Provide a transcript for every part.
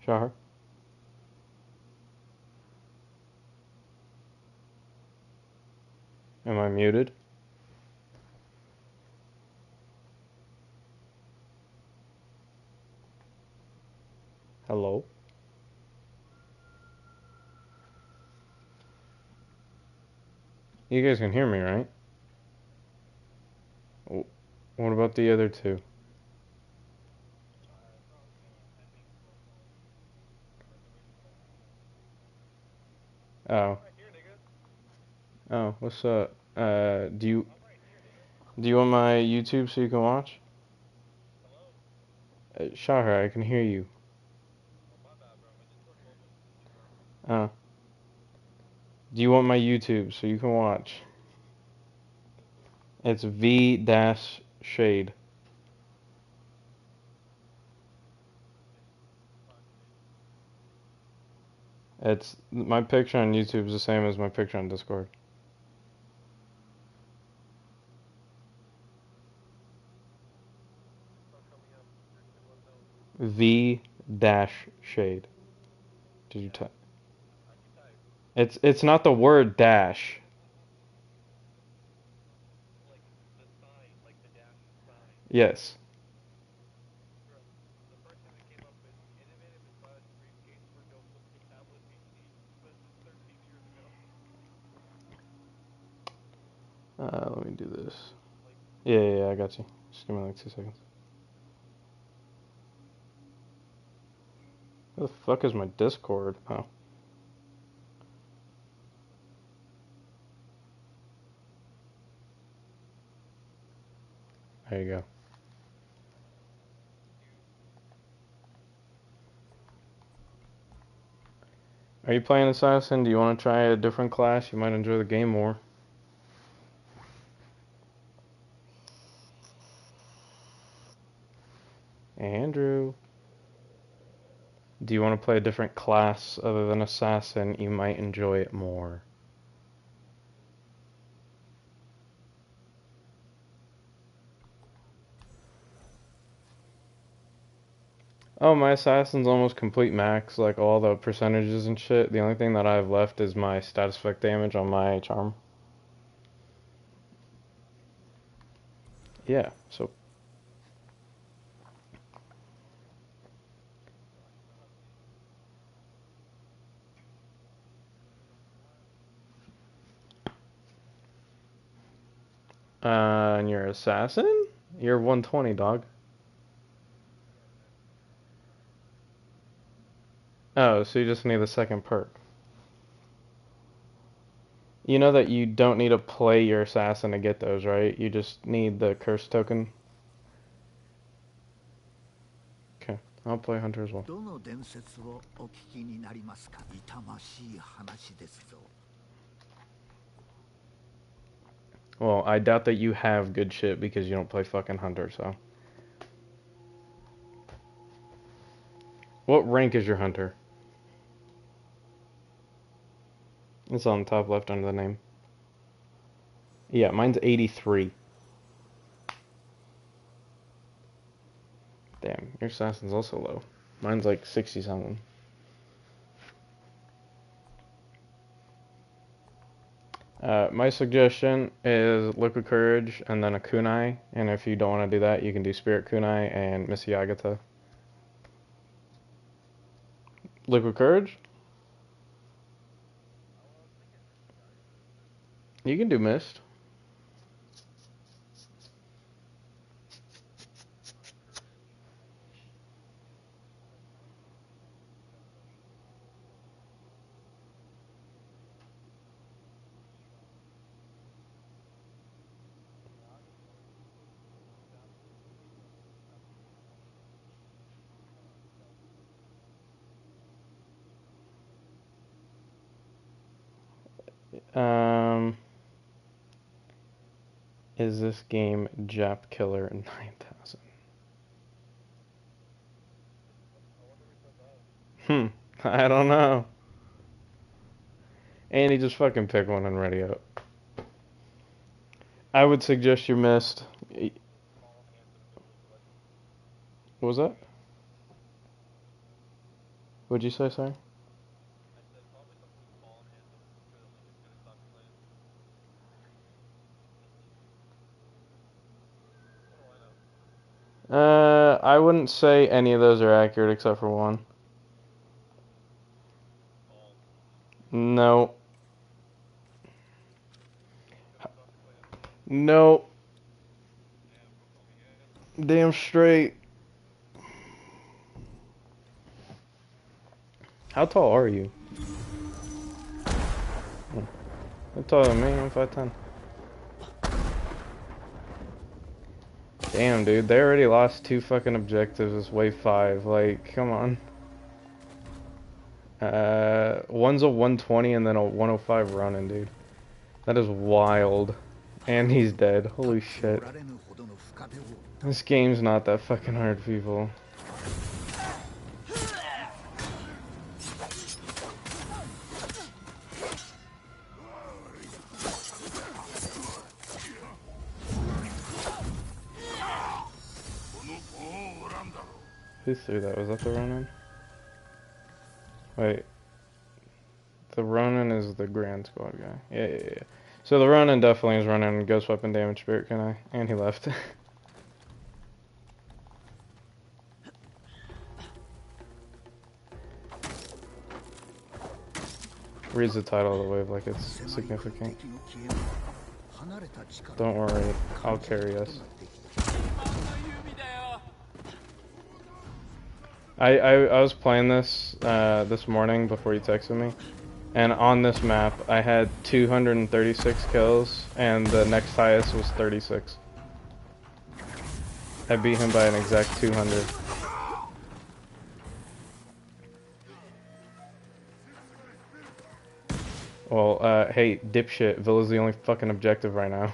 Shahar? Am I muted? Hello? You guys can hear me, right? What about the other two? Oh. Oh, what's up? Do you want my YouTube so you can watch? Shahar, I can hear you. Oh. Do you want my YouTube so you can watch? It's V dash shade. It's my picture on YouTube is the same as my picture on Discord. V dash shade. Did you type? It's not the word dash. Yes. Let me do this. Yeah, I got you. Just give me like 2 seconds. Where the fuck is my Discord? Oh, there you go. Are you playing Assassin? Do you want to try a different class? You might enjoy the game more. Andrew. Do you want to play a different class other than Assassin? You might enjoy it more. Oh, my Assassin's almost complete max, like all the percentages and shit. The only thing that I have left is my status effect damage on my charm. Yeah, so and you're Assassin? You're 120, dog. Oh, so you just need the second perk. You know that you don't need to play your assassin to get those, right? You just need the curse token. Okay, I'll play hunter as well. Well, I doubt that you have good shit because you don't play fucking hunter, so. What rank is your hunter? It's on the top left under the name. Yeah, mine's 83. Damn, your assassin's also low. Mine's like 60 something. My suggestion is Liquid Courage and then a Kunai. And if you don't want to do that, you can do Spirit Kunai and Miss Yagata. Liquid Courage? You can do Mist. Um, is this game Jap Killer 9000? I don't know. Andy, just fucking pick one and ready up. I would suggest you Mist. What was that? What'd you say, sorry? I wouldn't say any of those are accurate except for one. No. No. Damn straight. How tall are you? You're taller than me, I'm 5'10". Damn, dude, they already lost 2 fucking objectives this wave 5. Like, come on. One's a 120 and then a 105 running, dude. That is wild. And he's dead. Holy shit. This game's not that fucking hard, people. Who threw that? Was that the Ronin? Wait. The Ronin is the Grand Squad guy. Yeah. So the Ronin definitely is running Ghost Weapon Damage Spirit Kunai. And he left. Reads the title of the wave like it's significant. Don't worry, I'll carry us. I was playing this this morning before you texted me, and on this map I had 236 kills, and the next highest was 36. I beat him by an exact 200. Well, hey, dipshit, Villa's the only fucking objective right now.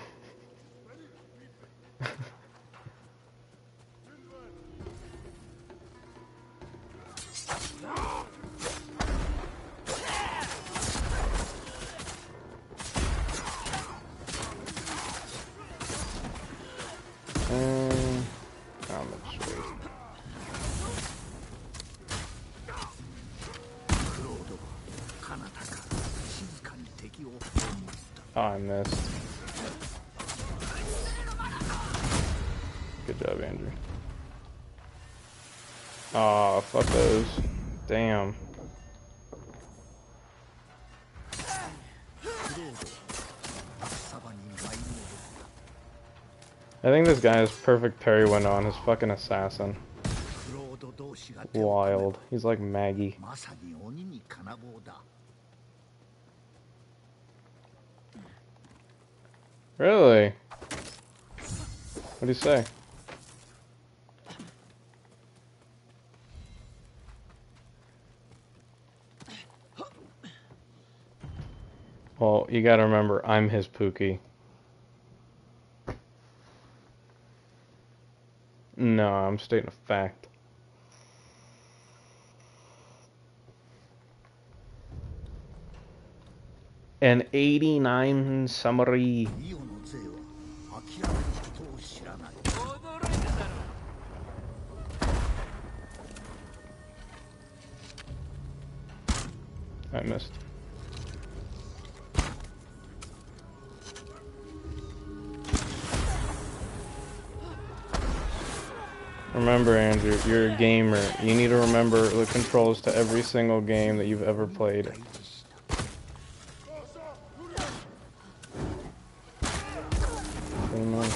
Oh, I missed. Good job, Andrew. Aw, fuck those. Damn. I think this guy has perfect parry window on his fucking assassin. Wild. He's like Maggie. Really? What do you say? Well, you gotta remember, I'm his Pookie. No, I'm stating a fact. An 89 summary. I missed. Remember, Andrew, you're a gamer. You need to remember the controls to every single game that you've ever played. Pretty much.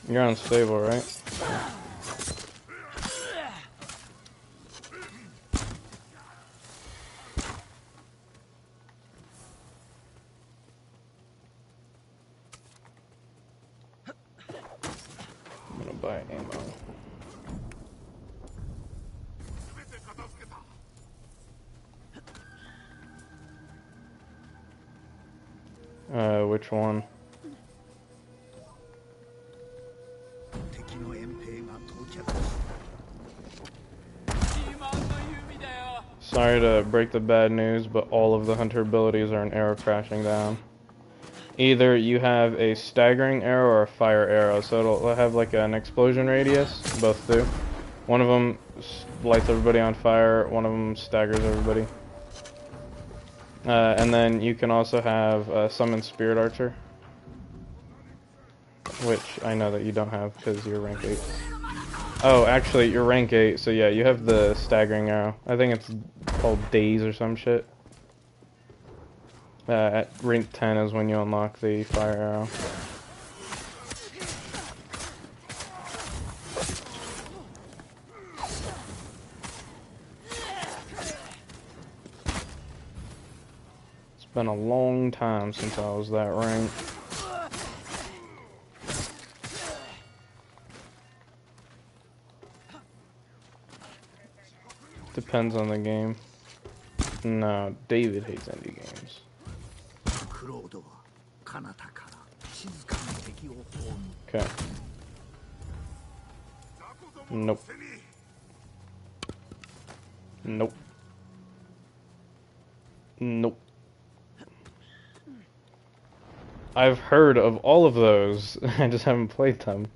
You're unstable, right? I'm gonna buy ammo. which one. Sorry to break the bad news, but all of the hunter abilities are an arrow crashing down. Either you have a staggering arrow or a fire arrow, so it'll have like an explosion radius, both do. One of them lights everybody on fire, one of them staggers everybody. And then you can also have summon Spirit Archer, which I know that you don't have because you're rank 8. Oh, actually, you're rank 8, so yeah, you have the staggering arrow. I think it's called Daze or some shit. At rank 10 is when you unlock the fire arrow. It's been a long time since I was that rank. Depends on the game. No, David hates indie games. Okay. Nope. Nope. Nope. I've heard of all of those. I just haven't played them.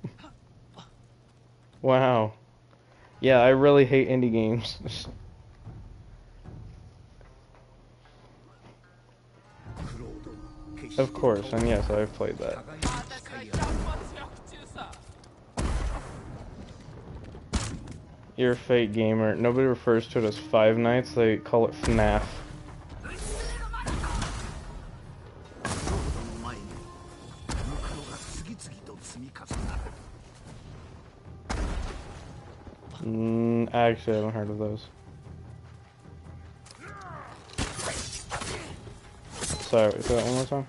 Wow. Yeah, I really hate indie games. Of course, and yes, I've played that. You're a fake gamer. Nobody refers to it as Five Nights, they call it FNAF. Actually, I haven't heard of those. Sorry, say that one more time?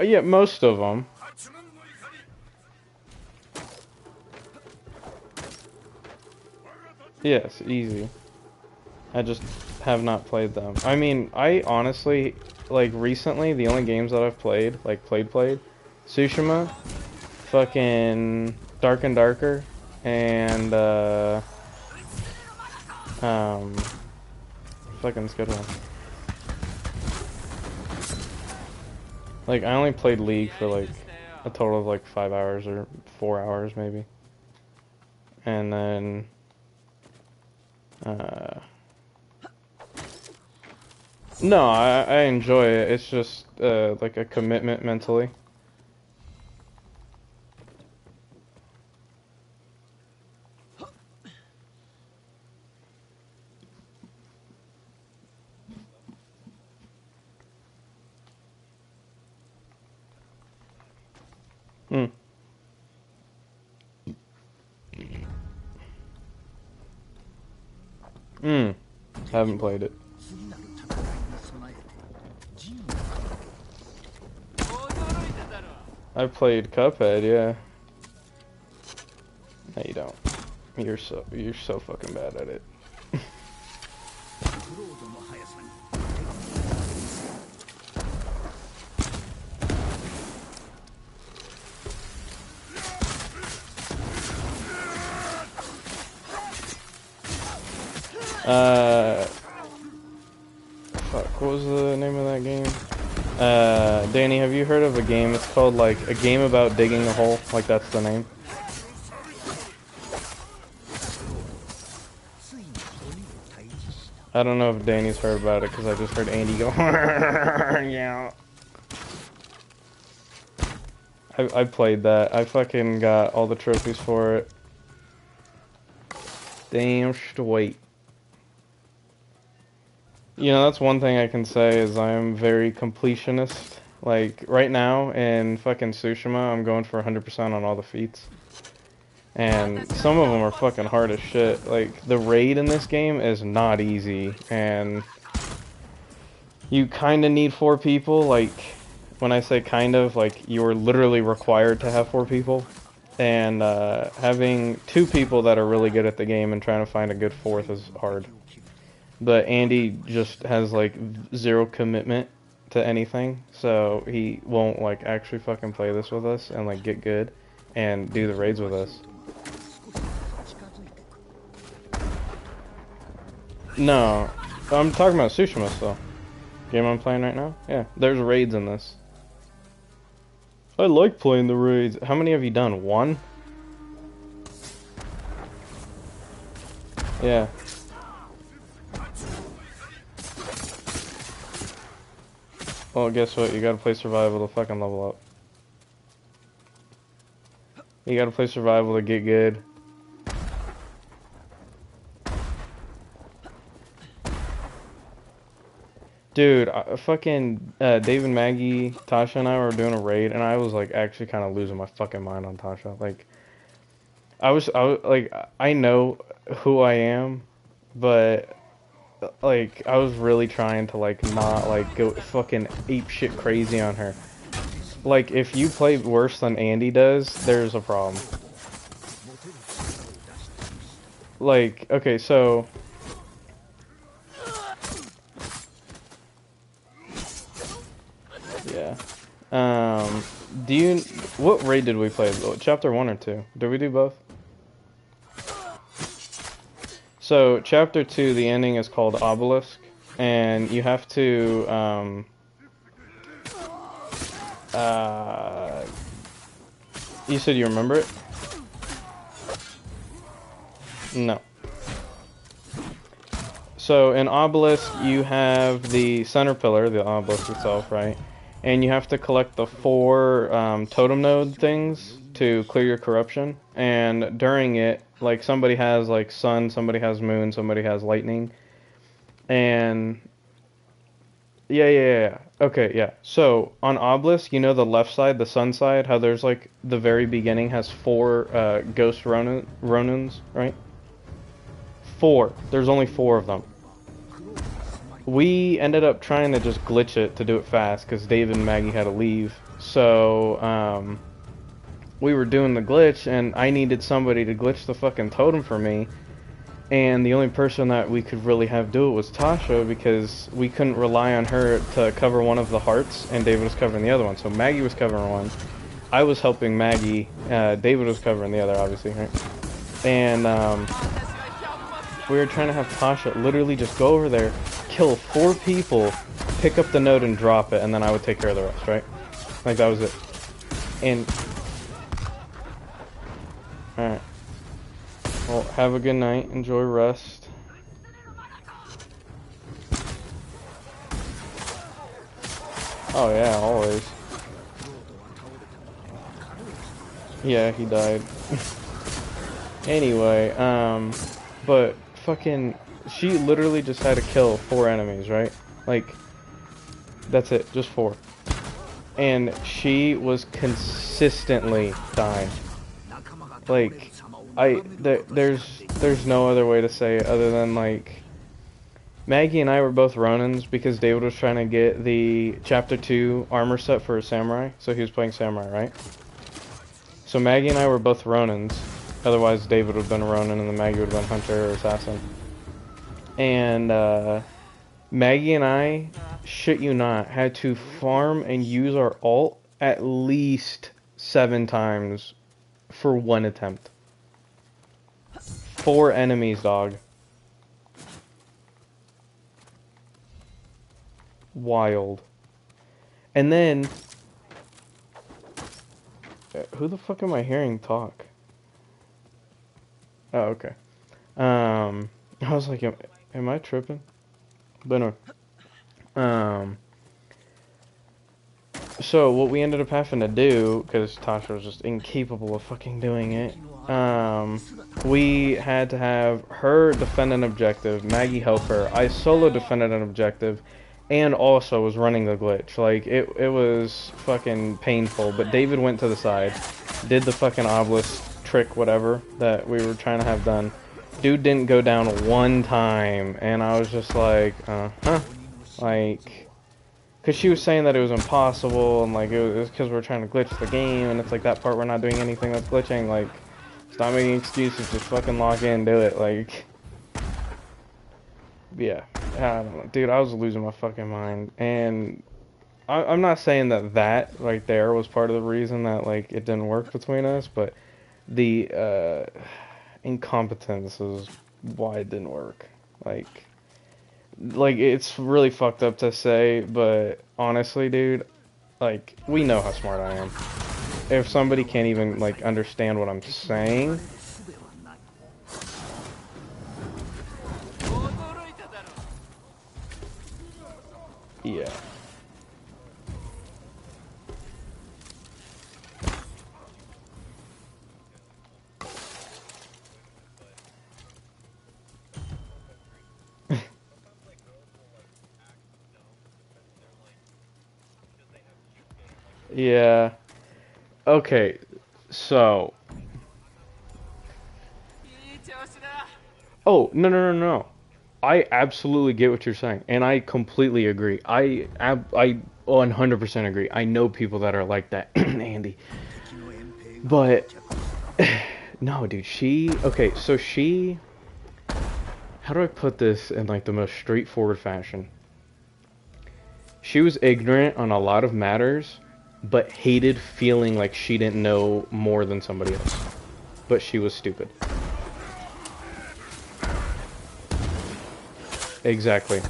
Yeah, most of them. Yes, easy. I just have not played them. I mean, I honestly, like, recently, the only games that I've played, like, played, Tsushima, fucking Dark and Darker, and, fucking this good one. Like, I only played League for, like, a total of, like, 5 hours or 4 hours, maybe. And then, no, I enjoy it. It's just, like a commitment mentally. Haven't played it. I played Cuphead, yeah. No, you don't. You're so fucking bad at it. Fuck, what was the name of that game? Danny, have you heard of a game? It's called, like, a game about digging a hole. Like, that's the name. I don't know if Danny's heard about it, because I just heard Andy go, yeah. I played that. I fucking got all the trophies for it. Damn straight. You know, that's one thing I can say is I'm very completionist. Like, right now in fucking Tsushima, I'm going for 100% on all the feats. And some of them are fucking hard as shit. Like, the raid in this game is not easy. And you kind of need 4 people. Like, when I say kind of, like, you're literally required to have 4 people. And having two people that are really good at the game and trying to find a good fourth is hard. But Andy just has like zero commitment to anything, so he won't like actually fucking play this with us and like get good and do the raids with us. No, I'm talking about Tsushima still. Game I'm playing right now? Yeah, there's raids in this. I like playing the raids. How many have you done? One? Yeah. Well, guess what? You gotta play survival to fucking level up. You gotta play survival to get good. Dude, fucking Dave and Maggie, Tasha and I were doing a raid, and I was like actually kind of losing my fucking mind on Tasha. Like, I was like, I know who I am, but like I was really trying to like not like go fucking ape shit crazy on her. Like, if you play worse than Andy does, there's a problem. Like, okay, so yeah. Do you, what raid did we play? Chapter 1 or 2? Did we do both? So, Chapter 2, the ending is called Obelisk, and you have to, you said you remember it? No. So, in Obelisk, you have the center pillar, the obelisk itself, right? And you have to collect the 4 totem node things to clear your corruption. And during it, like, somebody has, like, sun, somebody has moon, somebody has lightning. And yeah. Okay, yeah. So, on Obelisk, you know the left side, the sun side, how there's, like, the very beginning has 4 ghost Ronins, right? 4. There's only 4 of them. We ended up trying to just glitch it to do it fast because Dave and Maggie had to leave. So, we were doing the glitch, and I needed somebody to glitch the fucking totem for me. And the only person that we could really have do it was Tasha, because we couldn't rely on her to cover one of the hearts, and David was covering the other one. So Maggie was covering one. I was helping Maggie. David was covering the other, obviously, right? And we were trying to have Tasha literally just go over there, kill 4 people, pick up the node and drop it, and then I would take care of the rest, right? Like, that was it. And alright. Well, have a good night. Enjoy rest. Oh yeah, always. Yeah, he died. Anyway, but fucking, she literally just had to kill 4 enemies, right? Like, that's it, just 4. And she was consistently dying. Like, there's no other way to say it other than, like, Maggie and I were both Ronins because David was trying to get the Chapter 2 armor set for a samurai, so he was playing samurai, right? So Maggie and I were both Ronins, otherwise David would have been a Ronin and then Maggie would have been Hunter or Assassin. And, Maggie and I, shit you not, had to farm and use our ult at least 7 times for 1 attempt. 4 enemies, dog. Wild. And then, who the fuck am I hearing talk? Oh, okay. I was like, am I tripping? But no. So what we ended up having to do, because Tasha was just incapable of fucking doing it, we had to have her defend an objective, Maggie help her, I solo defended an objective, and also was running the glitch. Like, it was fucking painful, but David went to the side, did the fucking obelisk trick, whatever, that we were trying to have done. Dude didn't go down 1 time, and I was just like, huh? Like, Because she was saying that it was impossible, and like it was because we're trying to glitch the game, and it's like that part we're not doing anything that's glitching. Like, stop making excuses, just fucking log in, do it. Like, yeah, I don't know, dude. I was losing my fucking mind, and I'm not saying that that right there was part of the reason that like it didn't work between us, but the incompetence is why it didn't work. Like it's really fucked up to say, but honestly, dude, like we know how smart I am. If somebody can't even like understand what I'm saying, yeah. Yeah. Okay. So, oh, no. I absolutely get what you're saying, and I completely agree. I 100% agree. I know people that are like that, Andy. But no, dude, okay, so how do I put this in like the most straightforward fashion? She was ignorant on a lot of matters, but hated feeling like she didn't know more than somebody else. But she was stupid. Exactly.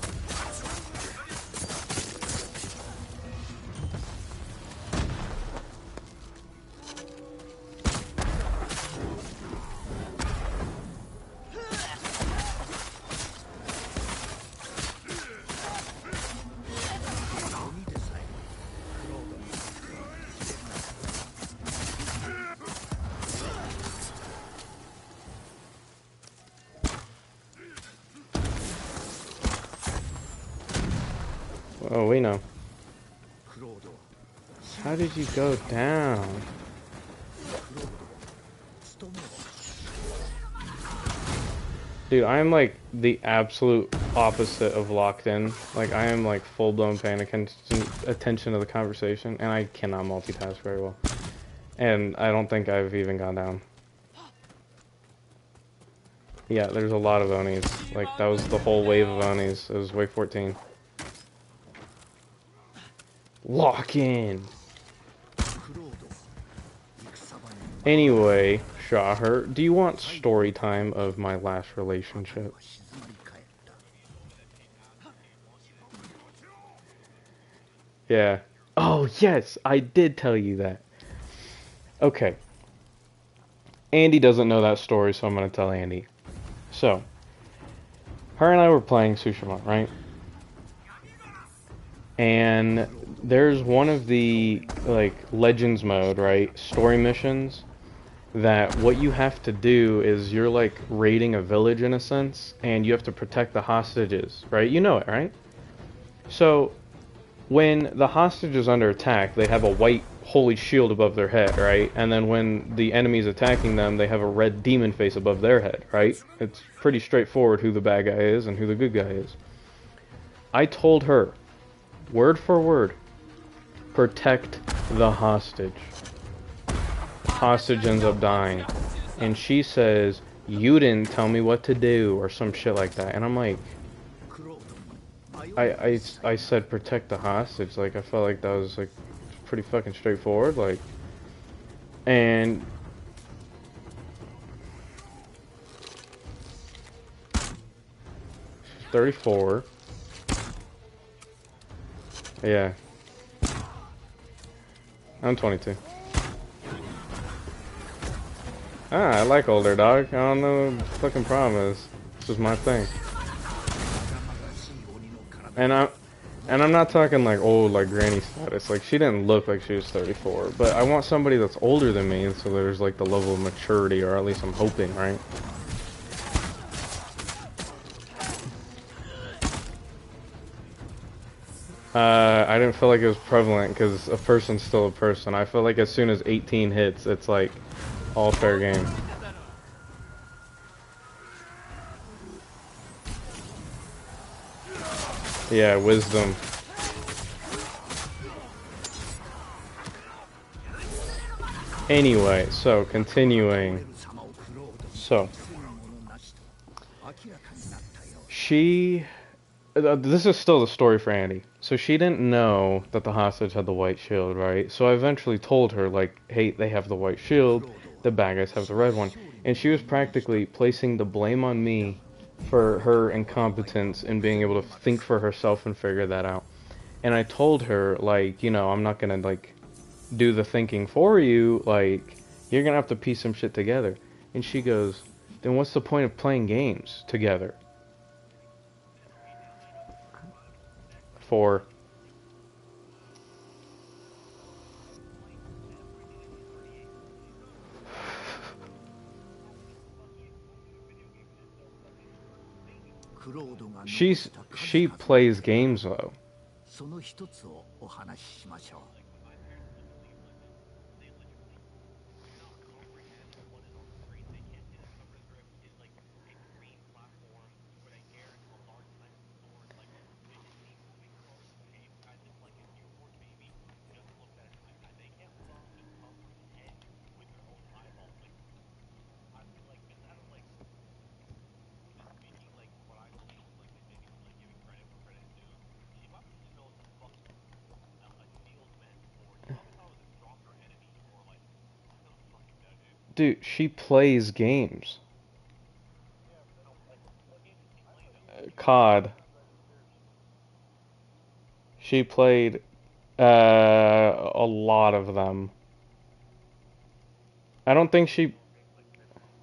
Oh, we know. How did you go down? Dude, I am like the absolute opposite of locked in. Like, I am like full-blown paying attention to the conversation, and I cannot multitask very well. And I don't think I've even gone down. Yeah, there's a lot of Onis. Like, that was the whole wave of Onis. It was wave 14. Lock in! Anyway, Shaher, do you want story time of my last relationship? Yeah. Oh, yes, I did tell you that. Okay. Andy doesn't know that story, so I'm going to tell Andy. So, her and I were playing Tsushima, right? And there's one of the, like, Legends mode, right? Story missions that what you have to do is you're, like, raiding a village in a sense, and you have to protect the hostages, right? You know it, right? So, when the hostage is under attack, they have a white holy shield above their head, right? And then when the enemy's attacking them, they have a red demon face above their head, right? It's pretty straightforward who the bad guy is and who the good guy is. I told her, word for word, protect the hostage. Hostage ends up dying. And she says, you didn't tell me what to do, or some shit like that. And I'm like, I said protect the hostage. Like, I felt like that was, like, pretty fucking straightforward. Like, and 34. Yeah. I'm 22. I like older, dog. I don't know what the fucking problem is. This is my thing. And I'm not talking like old, like granny status. Like, she didn't look like she was 34. But I want somebody that's older than me, so there's like the level of maturity, or at least I'm hoping, right? I didn't feel like it was prevalent because a person's still a person. I feel like as soon as 18 hits, it's like all fair game. Yeah, wisdom. Anyway, so continuing. So she this is still the story for Andy. So she didn't know that the hostage had the white shield, right? So I eventually told her, like, hey, they have the white shield, the bad guys have the red one. And she was practically placing the blame on me for her incompetence in being able to think for herself and figure that out. And I told her, like, I'm not gonna, like, do the thinking for you, like, you're gonna have to piece some shit together. And she goes, then what's the point of playing games together? For she plays games though. Dude, she plays games. COD. She played a lot of them. I don't think she,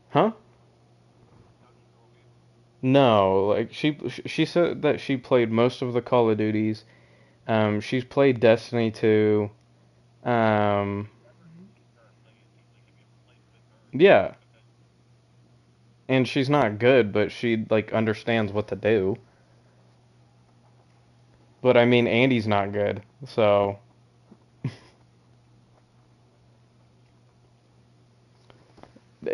huh? No, like she said that she played most of the Call of Duties. She's played Destiny 2. Um, yeah, and she's not good, but she like understands what to do. But I mean, Andy's not good, so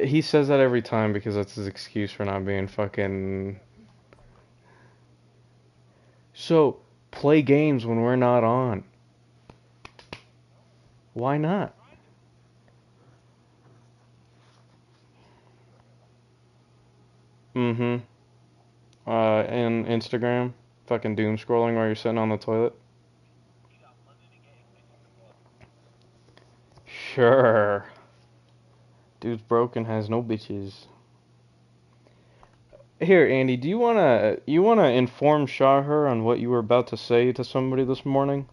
he says that every time because that's his excuse for not being fucking. So play games when we're not on. Why not? Mm-hmm. And Instagram, fucking doom scrolling while you're sitting on the toilet. Sure. Dude's broken, has no bitches. Here, Andy, do you wanna inform Shahar on what you were about to say to somebody this morning?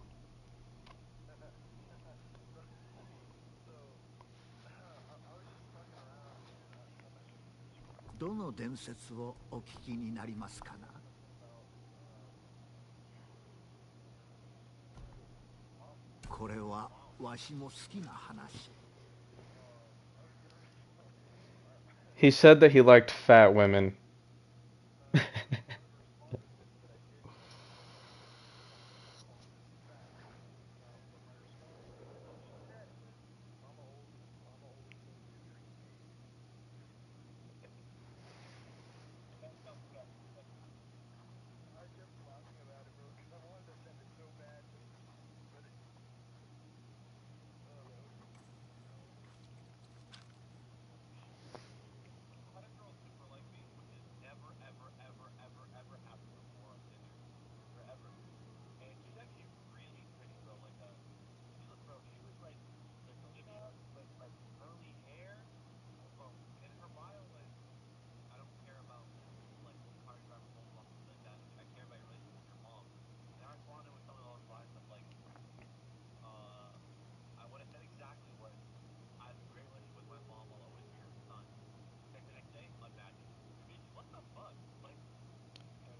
He said that he liked fat women.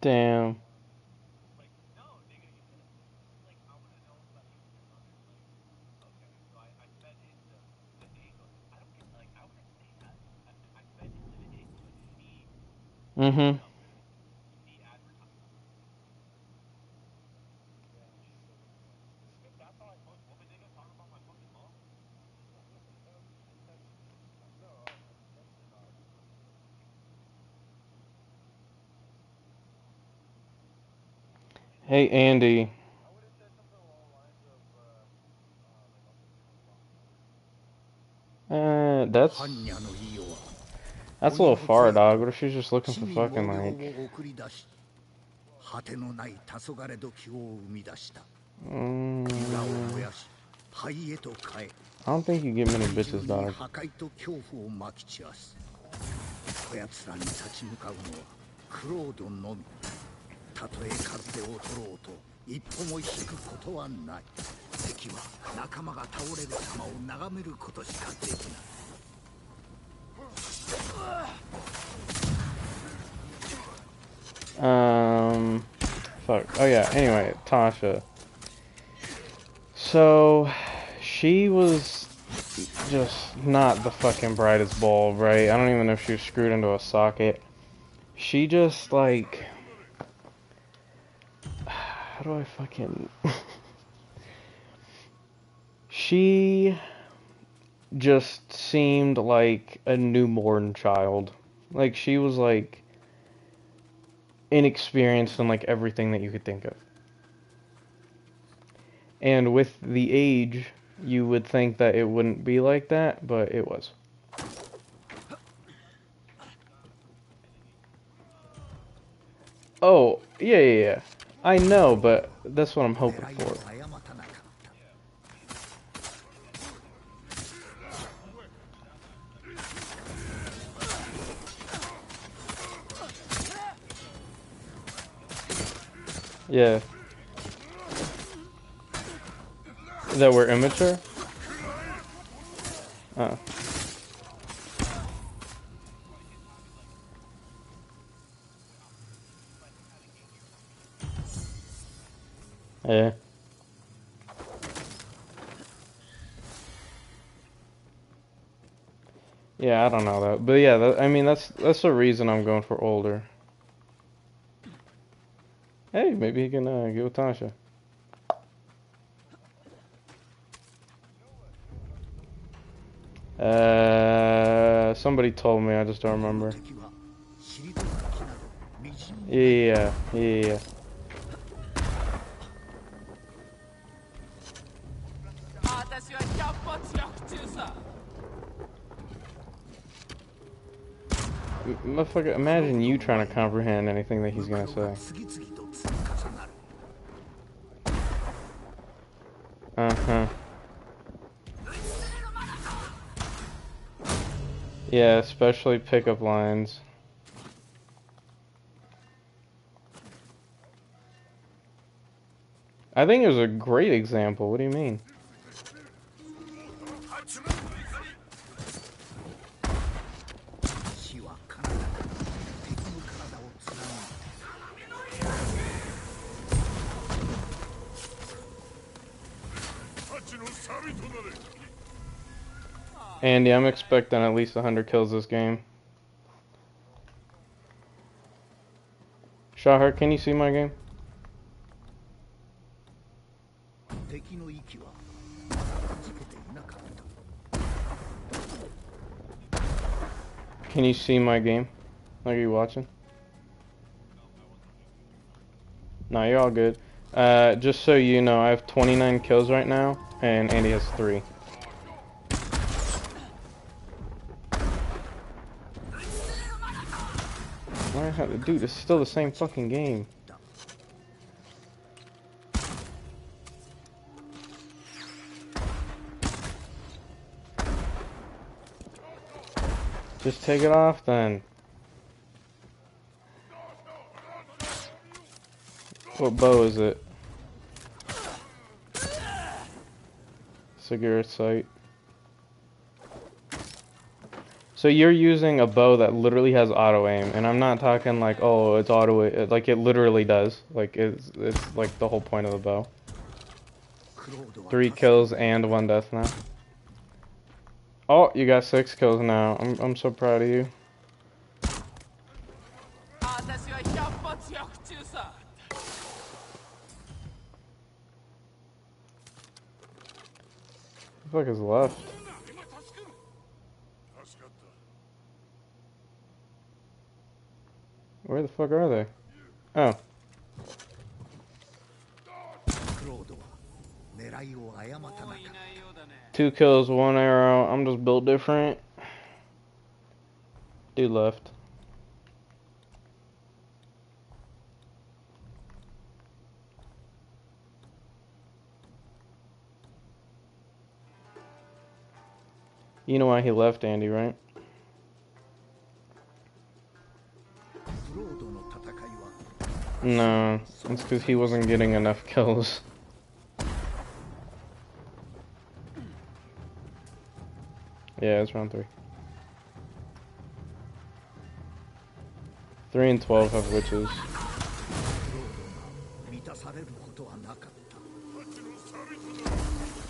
Damn. Mm-hmm. Hey, Andy. That's a little far, dog. What if she's just looking for fucking, like... I don't think you get many bitches, dog. Fuck. Oh yeah, anyway, Tasha. So, she was just not the fucking brightest bulb, right? I don't even know if she was screwed into a socket. She just, like... How do I fucking... She just seemed like a newborn child. Like, she was, like... inexperienced in like everything that you could think of. And with the age, you would think that it wouldn't be like that, but it was. Oh, yeah. I know, but that's what I'm hoping for. Yeah. That we're immature? Oh. Yeah. Yeah, I don't know that. But yeah, I mean, that's the reason I'm going for older. Hey, maybe he can get with Tasha. Somebody told me, I just don't remember. Yeah. Motherfucker, imagine you trying to comprehend anything that he's gonna say. Uh-huh. Yeah, especially pickup lines. I think it was a great example. What do you mean? Andy, I'm expecting at least 100 kills this game. Shahar, can you see my game? Can you see my game? Like, are you watching? No, you're all good. Just so you know, I have 29 kills right now, and Andy has 3. Dude, it's still the same fucking game. Just take it off then. What bow is it? Cigarette sight. So you're using a bow that literally has auto aim, and I'm not talking like, oh, it's auto, like it literally does. Like it's like the whole point of the bow. 3 kills and 1 death now. Oh, you got 6 kills now. I'm so proud of you. What the fuck is left? Where the fuck are they? Oh. Two kills, 1 arrow. I'm just built different. Dude left. You know why he left, Andy, right? No, it's because he wasn't getting enough kills. Yeah, it's round 3. 3 and 12 have witches.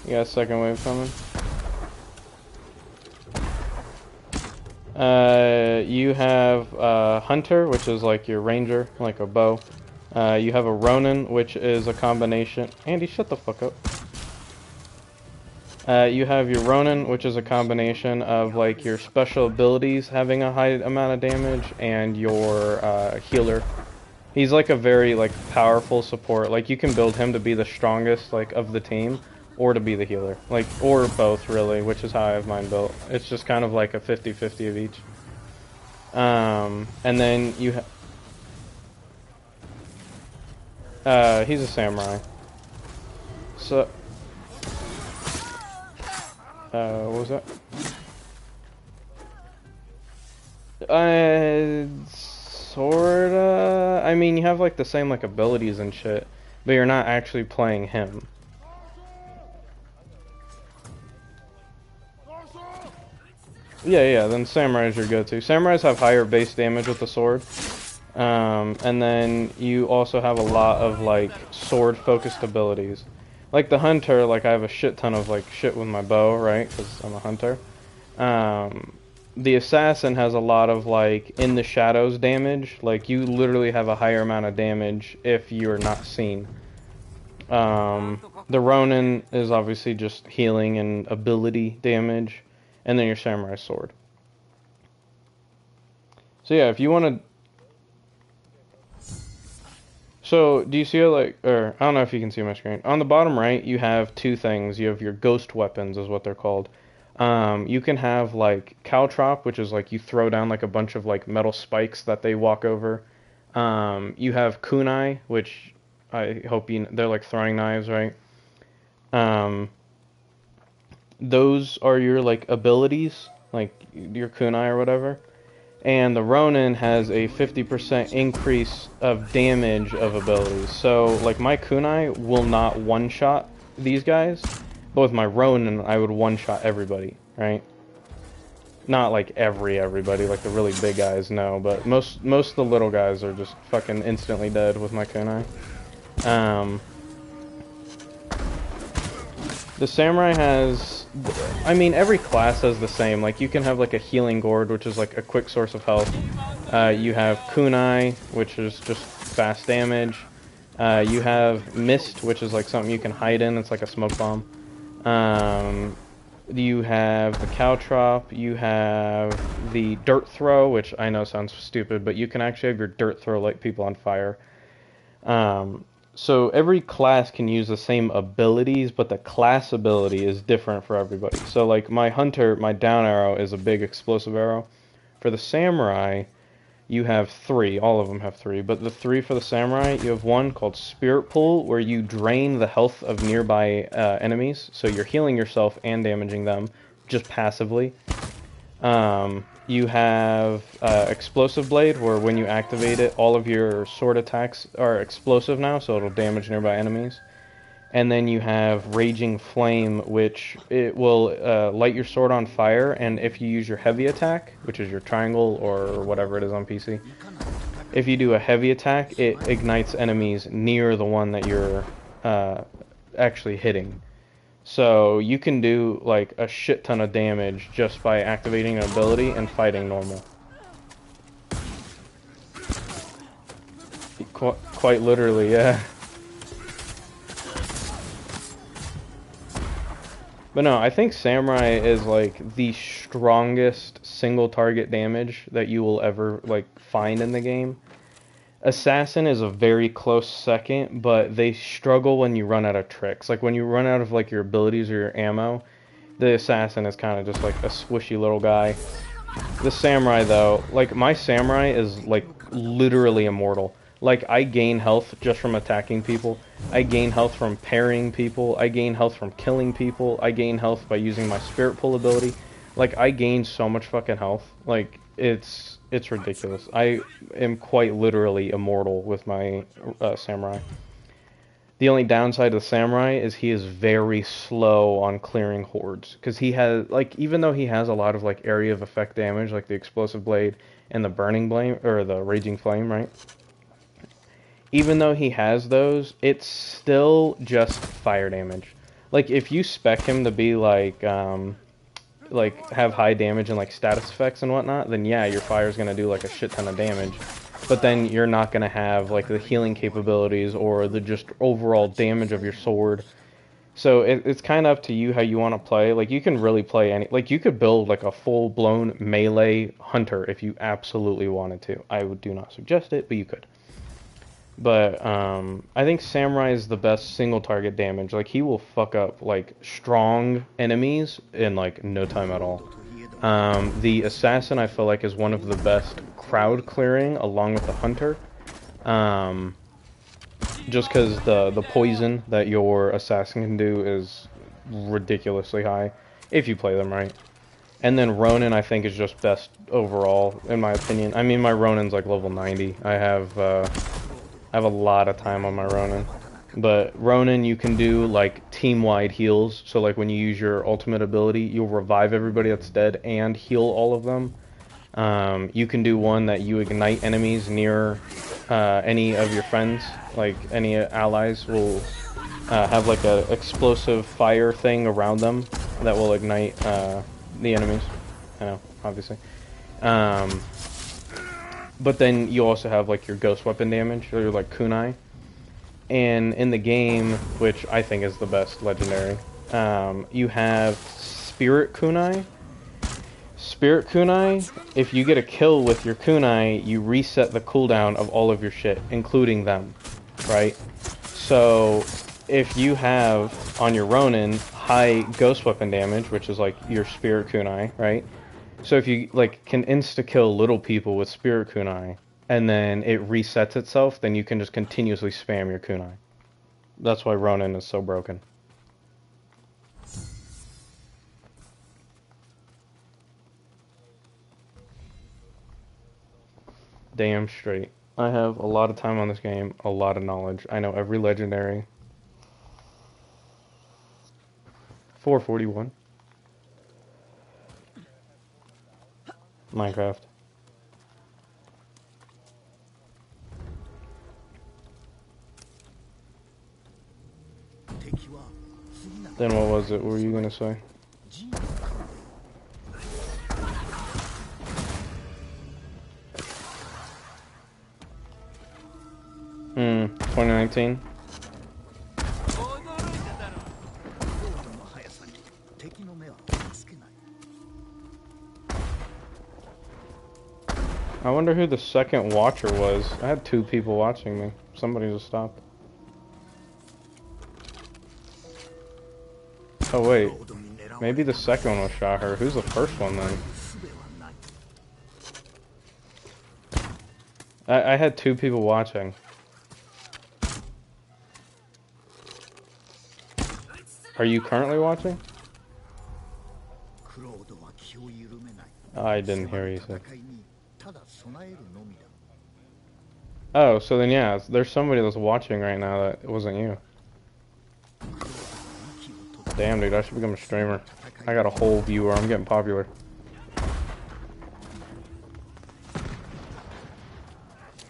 You got a second wave coming? You have Hunter, which is like your ranger, like a bow. You have a Ronin, which is a combination... Andy, shut the fuck up. You have your Ronin, which is a combination of like your special abilities having a high amount of damage, and your healer. He's like a very like powerful support. Like you can build him to be the strongest like of the team, or to be the healer. Like, or both really, which is how I have mine built. It's just kind of like a 50-50 of each. And then you he's a samurai. So what was that? Sorta. I mean, you have like the same like abilities and shit, but you're not actually playing him. Yeah, then samurai is your go-to. Samurais have higher base damage with the sword. And then you also have a lot of like sword-focused abilities. Like the hunter, like I have a shit ton of like shit with my bow, right? Because I'm a hunter. The assassin has a lot of like in the shadows damage. Like you literally have a higher amount of damage if you're not seen. The Ronin is obviously just healing and ability damage. And then your samurai sword. So yeah, if you want to... So, do you see it like... Or, I don't know if you can see my screen. On the bottom right, you have two things. You have your ghost weapons, is what they're called. You can have, like, caltrop, which is, like, you throw down, like, a bunch of, like, metal spikes that they walk over. You have kunai, which I hope you... They're, like, throwing knives, right? Those are your, like, abilities, like, your kunai or whatever. And the Ronin has a 50% increase of damage of abilities. So, like, my kunai will not one-shot these guys, but with my Ronin, I would one-shot everybody, right? Not, like, everybody, like the really big guys, no, but most of the little guys are just fucking instantly dead with my kunai. The samurai has, I mean, every class has the same. Like, you can have, like, a healing gourd, which is, like, a quick source of health. You have kunai, which is just fast damage. You have mist, which is, like, something you can hide in. It's like a smoke bomb. You have the caltrop. You have the dirt throw, which I know sounds stupid, but you can actually have your dirt throw light people on fire. So every class can use the same abilities, but the class ability is different for everybody. So like my hunter, my down arrow is a big explosive arrow. For the samurai, you have 3. All of them have 3. But the 3 for the samurai, you have one called Spirit Pull, where you drain the health of nearby enemies. So you're healing yourself and damaging them just passively. You have Explosive Blade, where when you activate it, all of your sword attacks are explosive now, so it'll damage nearby enemies. And then you have Raging Flame, which it will light your sword on fire, and if you use your heavy attack, which is your triangle or whatever it is on PC, if you do a heavy attack, it ignites enemies near the one that you're actually hitting. So you can do like a shit ton of damage just by activating an ability and fighting normal. Quite literally, yeah. But no, I think Samurai is like the strongest single target damage that you will ever like find in the game. Assassin is a very close second, but they struggle when you run out of tricks. Like when you run out of like your abilities or your ammo, the Assassin is kind of just like a squishy little guy. The samurai though, like my samurai is like literally immortal. Like I gain health just from attacking people. I gain health from parrying people. I gain health from killing people. I gain health by using my spirit pull ability. Like I gain so much fucking health. Like it's ridiculous. I am quite literally immortal with my samurai. The only downside of the samurai is he is very slow on clearing hordes because he has like even though he has a lot of like area of effect damage like the explosive blade and the burning blade or the raging flame, right? Even though he has those, it's still just fire damage. Like if you spec him to be like have high damage and like status effects and whatnot, then yeah, your fire's gonna do like a shit ton of damage. But then you're not gonna have like the healing capabilities or the just overall damage of your sword. So it's kind of up to you how you want to play. Like you can really play any, like you could build like a full-blown melee hunter if you absolutely wanted to. I would do not suggest it, but you could. But I think Samurai is the best single target damage. Like he will fuck up like strong enemies in like no time at all. The Assassin I feel like is one of the best crowd clearing along with the Hunter. Just because the poison that your Assassin can do is ridiculously high if you play them right. And then Ronin I think is just best overall in my opinion. I mean my Ronin's like level 90. I have a lot of time on my Ronin. But Ronin, you can do like team-wide heals. So like when you use your ultimate ability, you'll revive everybody that's dead and heal all of them. You can do one that you ignite enemies near any of your friends. Like any allies will have like a explosive fire thing around them that will ignite the enemies. I know, obviously. But then you also have like your ghost weapon damage, or your like kunai. And in the game, which I think is the best legendary, you have spirit kunai. Spirit kunai, if you get a kill with your kunai, you reset the cooldown of all of your shit, including them, right? So if you have on your Ronin high ghost weapon damage, which is like your spirit kunai, right? So if you like can insta-kill little people with Spirit Kunai, and then it resets itself, then you can just continuously spam your Kunai. That's why Ronin is so broken. Damn straight. I have a lot of time on this game, a lot of knowledge. I know every legendary. 441. Minecraft. Then what was it? What were you gonna say? 2019. I wonder who the second watcher was. I had 2 people watching me. Somebody just stopped. Oh wait, maybe the second one was Shaher. Who's the first one then? I had 2 people watching. Are you currently watching? I didn't hear you say. Oh, so then yeah, there's somebody that's watching right now that it wasn't you. Damn, dude, I should become a streamer. I got a whole viewer. I'm getting popular.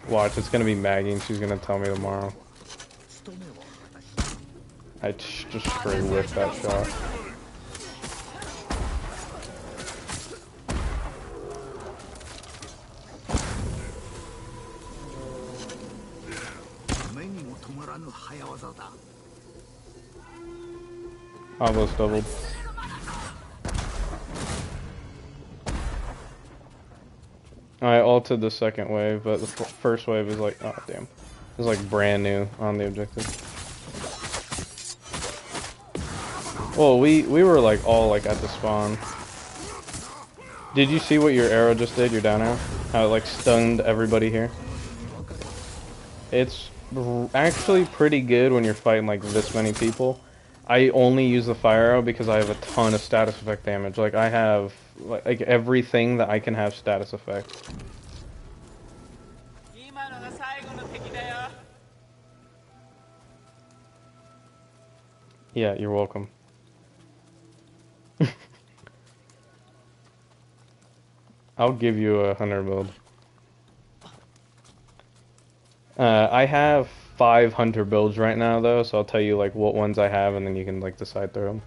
Watch, it's gonna be Maggie and she's gonna tell me tomorrow. I just straight whiffed that shot. Almost doubled. I ulted the second wave, but the first wave is like, oh damn. It's like brand new on the objective. Well, we were like all like at the spawn. Did you see what your arrow just did, your down arrow? How it like stunned everybody here? It's actually pretty good when you're fighting like this many people. I only use the fire arrow because I have a ton of status effect damage. Like I have like everything that I can have status effect. Yeah, you're welcome. I'll give you a 100 build. I have 5 hunter builds right now though, so I'll tell you like what ones I have and then you can like decide through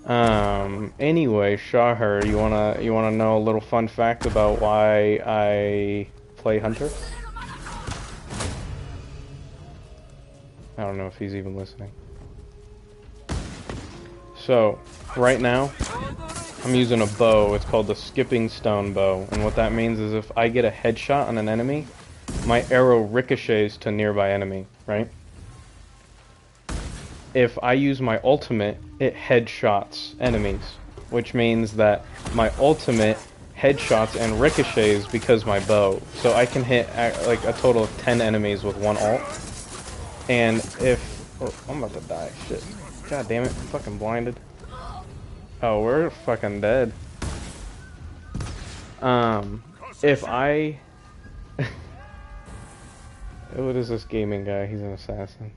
them. Anyway, Shahar, you wanna know a little fun fact about why I play hunter? I don't know if he's even listening. So, right now, I'm using a bow. It's called the Skipping Stone bow, and what that means is if I get a headshot on an enemy, my arrow ricochets to nearby enemy, right? If I use my ultimate, it headshots enemies, which means that my ultimate headshots and ricochets because my bow. So I can hit like a total of 10 enemies with one ult. And if... Oh, I'm about to die. Shit. God damn it. I'm fucking blinded. Oh, we're fucking dead. If I... What is this gaming guy? He's an assassin.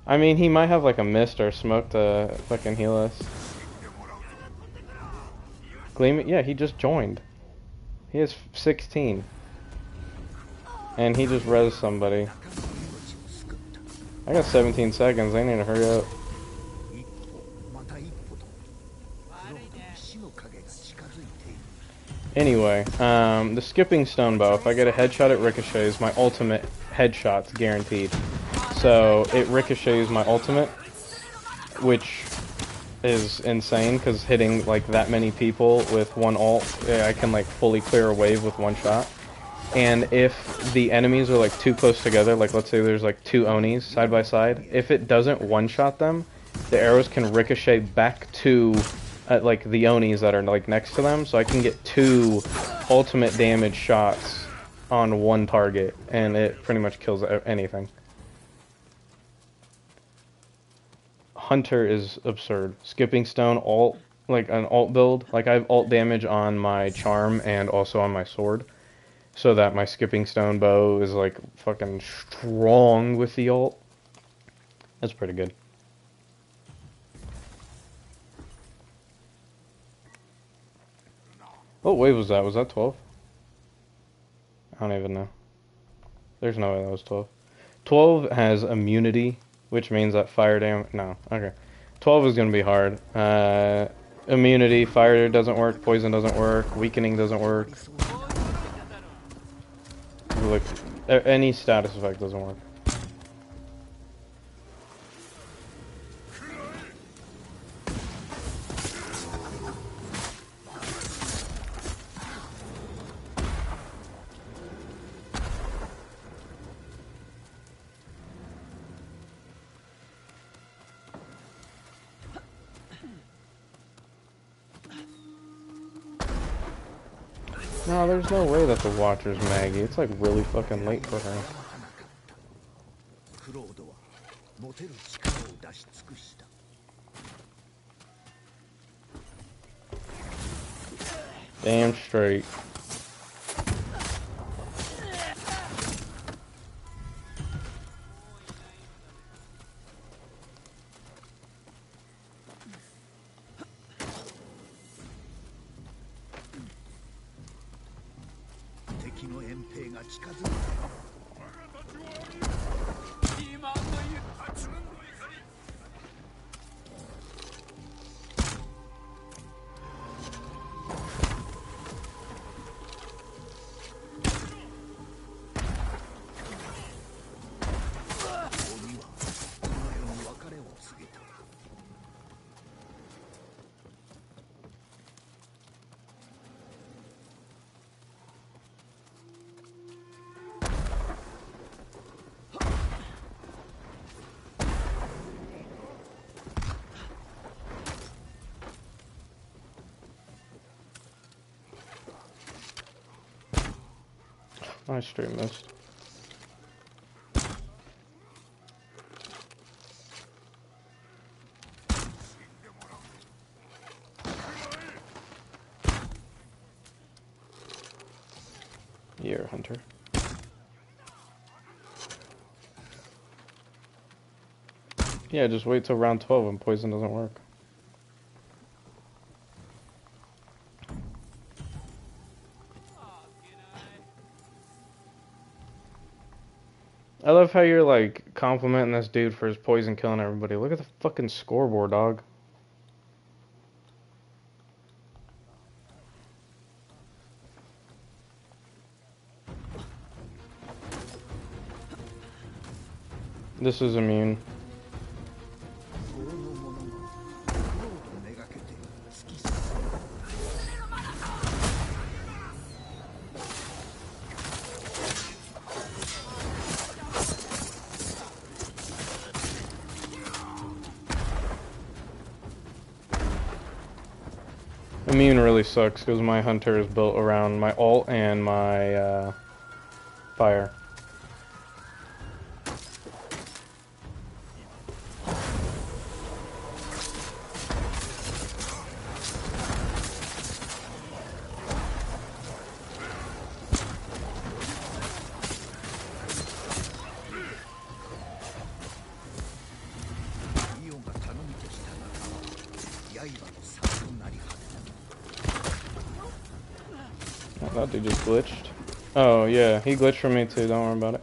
I mean, he might have like a mist or smoke to fucking heal us. Gleaming? Yeah, he just joined. He has 16. And he just res somebody. I got 17 seconds. I need to hurry up. Anyway, the Skipping Stone bow. If I get a headshot, it ricochets. My ultimate headshot's guaranteed. So it ricochets my ultimate, which is insane because hitting like that many people with one ult, I can like fully clear a wave with one shot. And if the enemies are like too close together, like let's say there's like 2 Onis side by side, if it doesn't one-shot them, the arrows can ricochet back to like the Onis that are like next to them, so I can get 2 ultimate damage shots on one target, and it pretty much kills anything. Hunter is absurd. Skipping Stone ult, like an ult build, like I have ult damage on my charm and also on my sword. So that my Skipping Stone bow is like fucking strong with the ult. That's pretty good. What wave was that? Was that 12? I don't even know. There's no way that was 12. 12 has immunity, which means that fire damage... No, okay. 12 is going to be hard. Immunity, fire doesn't work, poison doesn't work, weakening doesn't work. Like, any status effect doesn't work. No, there's no way that the Watcher's Maggie. It's like really fucking late for her. Damn straight. I straight missed. You're a hunter. Yeah, just wait till round 12 when poison doesn't work. I love how you're like complimenting this dude for his poison killing everybody. Look at the fucking scoreboard, dog. This is immune. Immune really sucks because my hunter is built around my ult and my fire. Oh, that dude just glitched. Oh yeah, he glitched for me too, don't worry about it.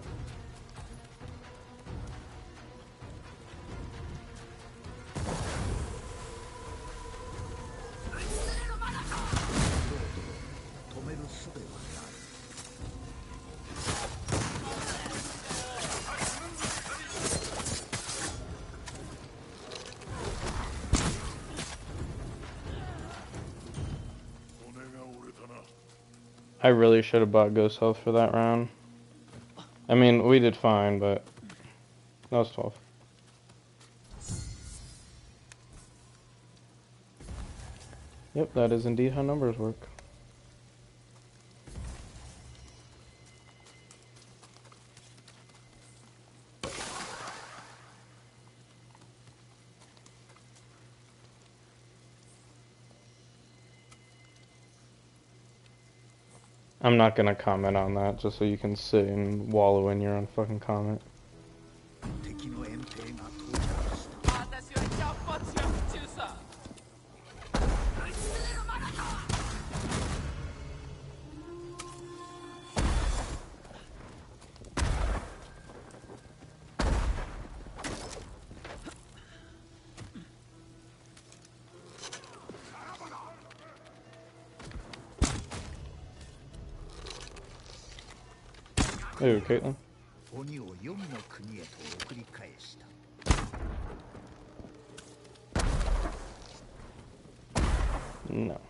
I really should have bought Ghost Health for that round. I mean, we did fine, but that was 12. Yep, that is indeed how numbers work. I'm not gonna comment on that, just so you can sit and wallow in your own fucking comment. Ooh, Caitlyn. No.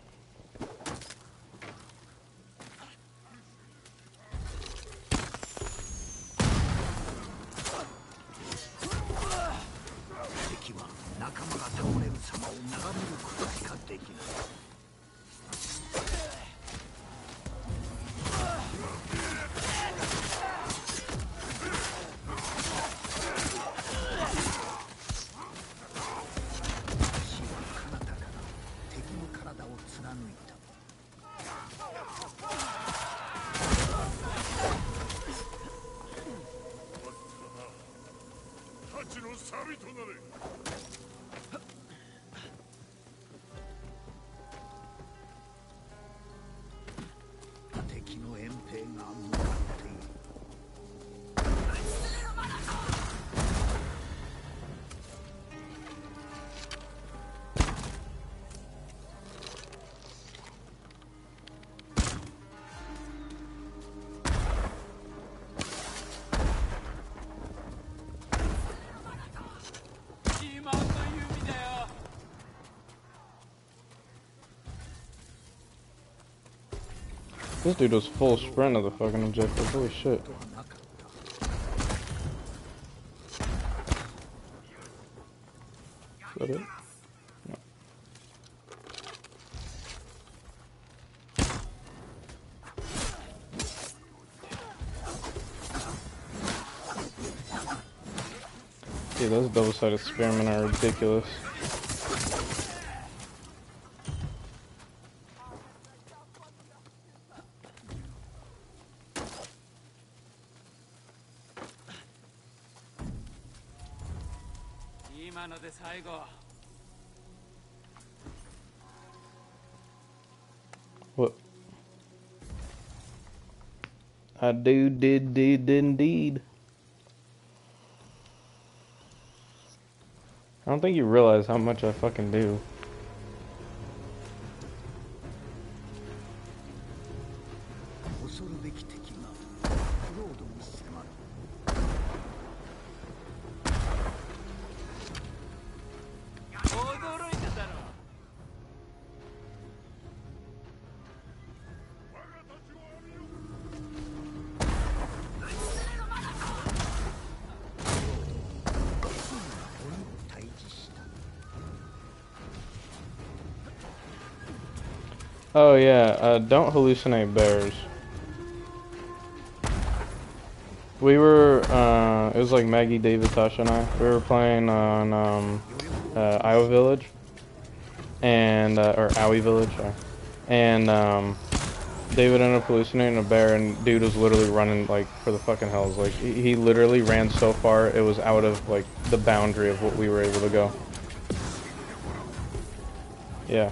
This dude was full sprint of the fucking objective. Holy shit. Is that it? No. Dude, those double-sided spearmen are ridiculous. What? I did indeed. I don't think you realize how much I fucking do. Oh yeah, don't hallucinate bears. We were, it was like Maggie, David, Tasha, and I. We were playing on, Iowa Village. And, or Owie Village, sorry. And, David ended up hallucinating a bear, and dude was literally running, like, for the fucking hills. Like, he literally ran so far, it was out of, like, the boundary of what we were able to go. Yeah.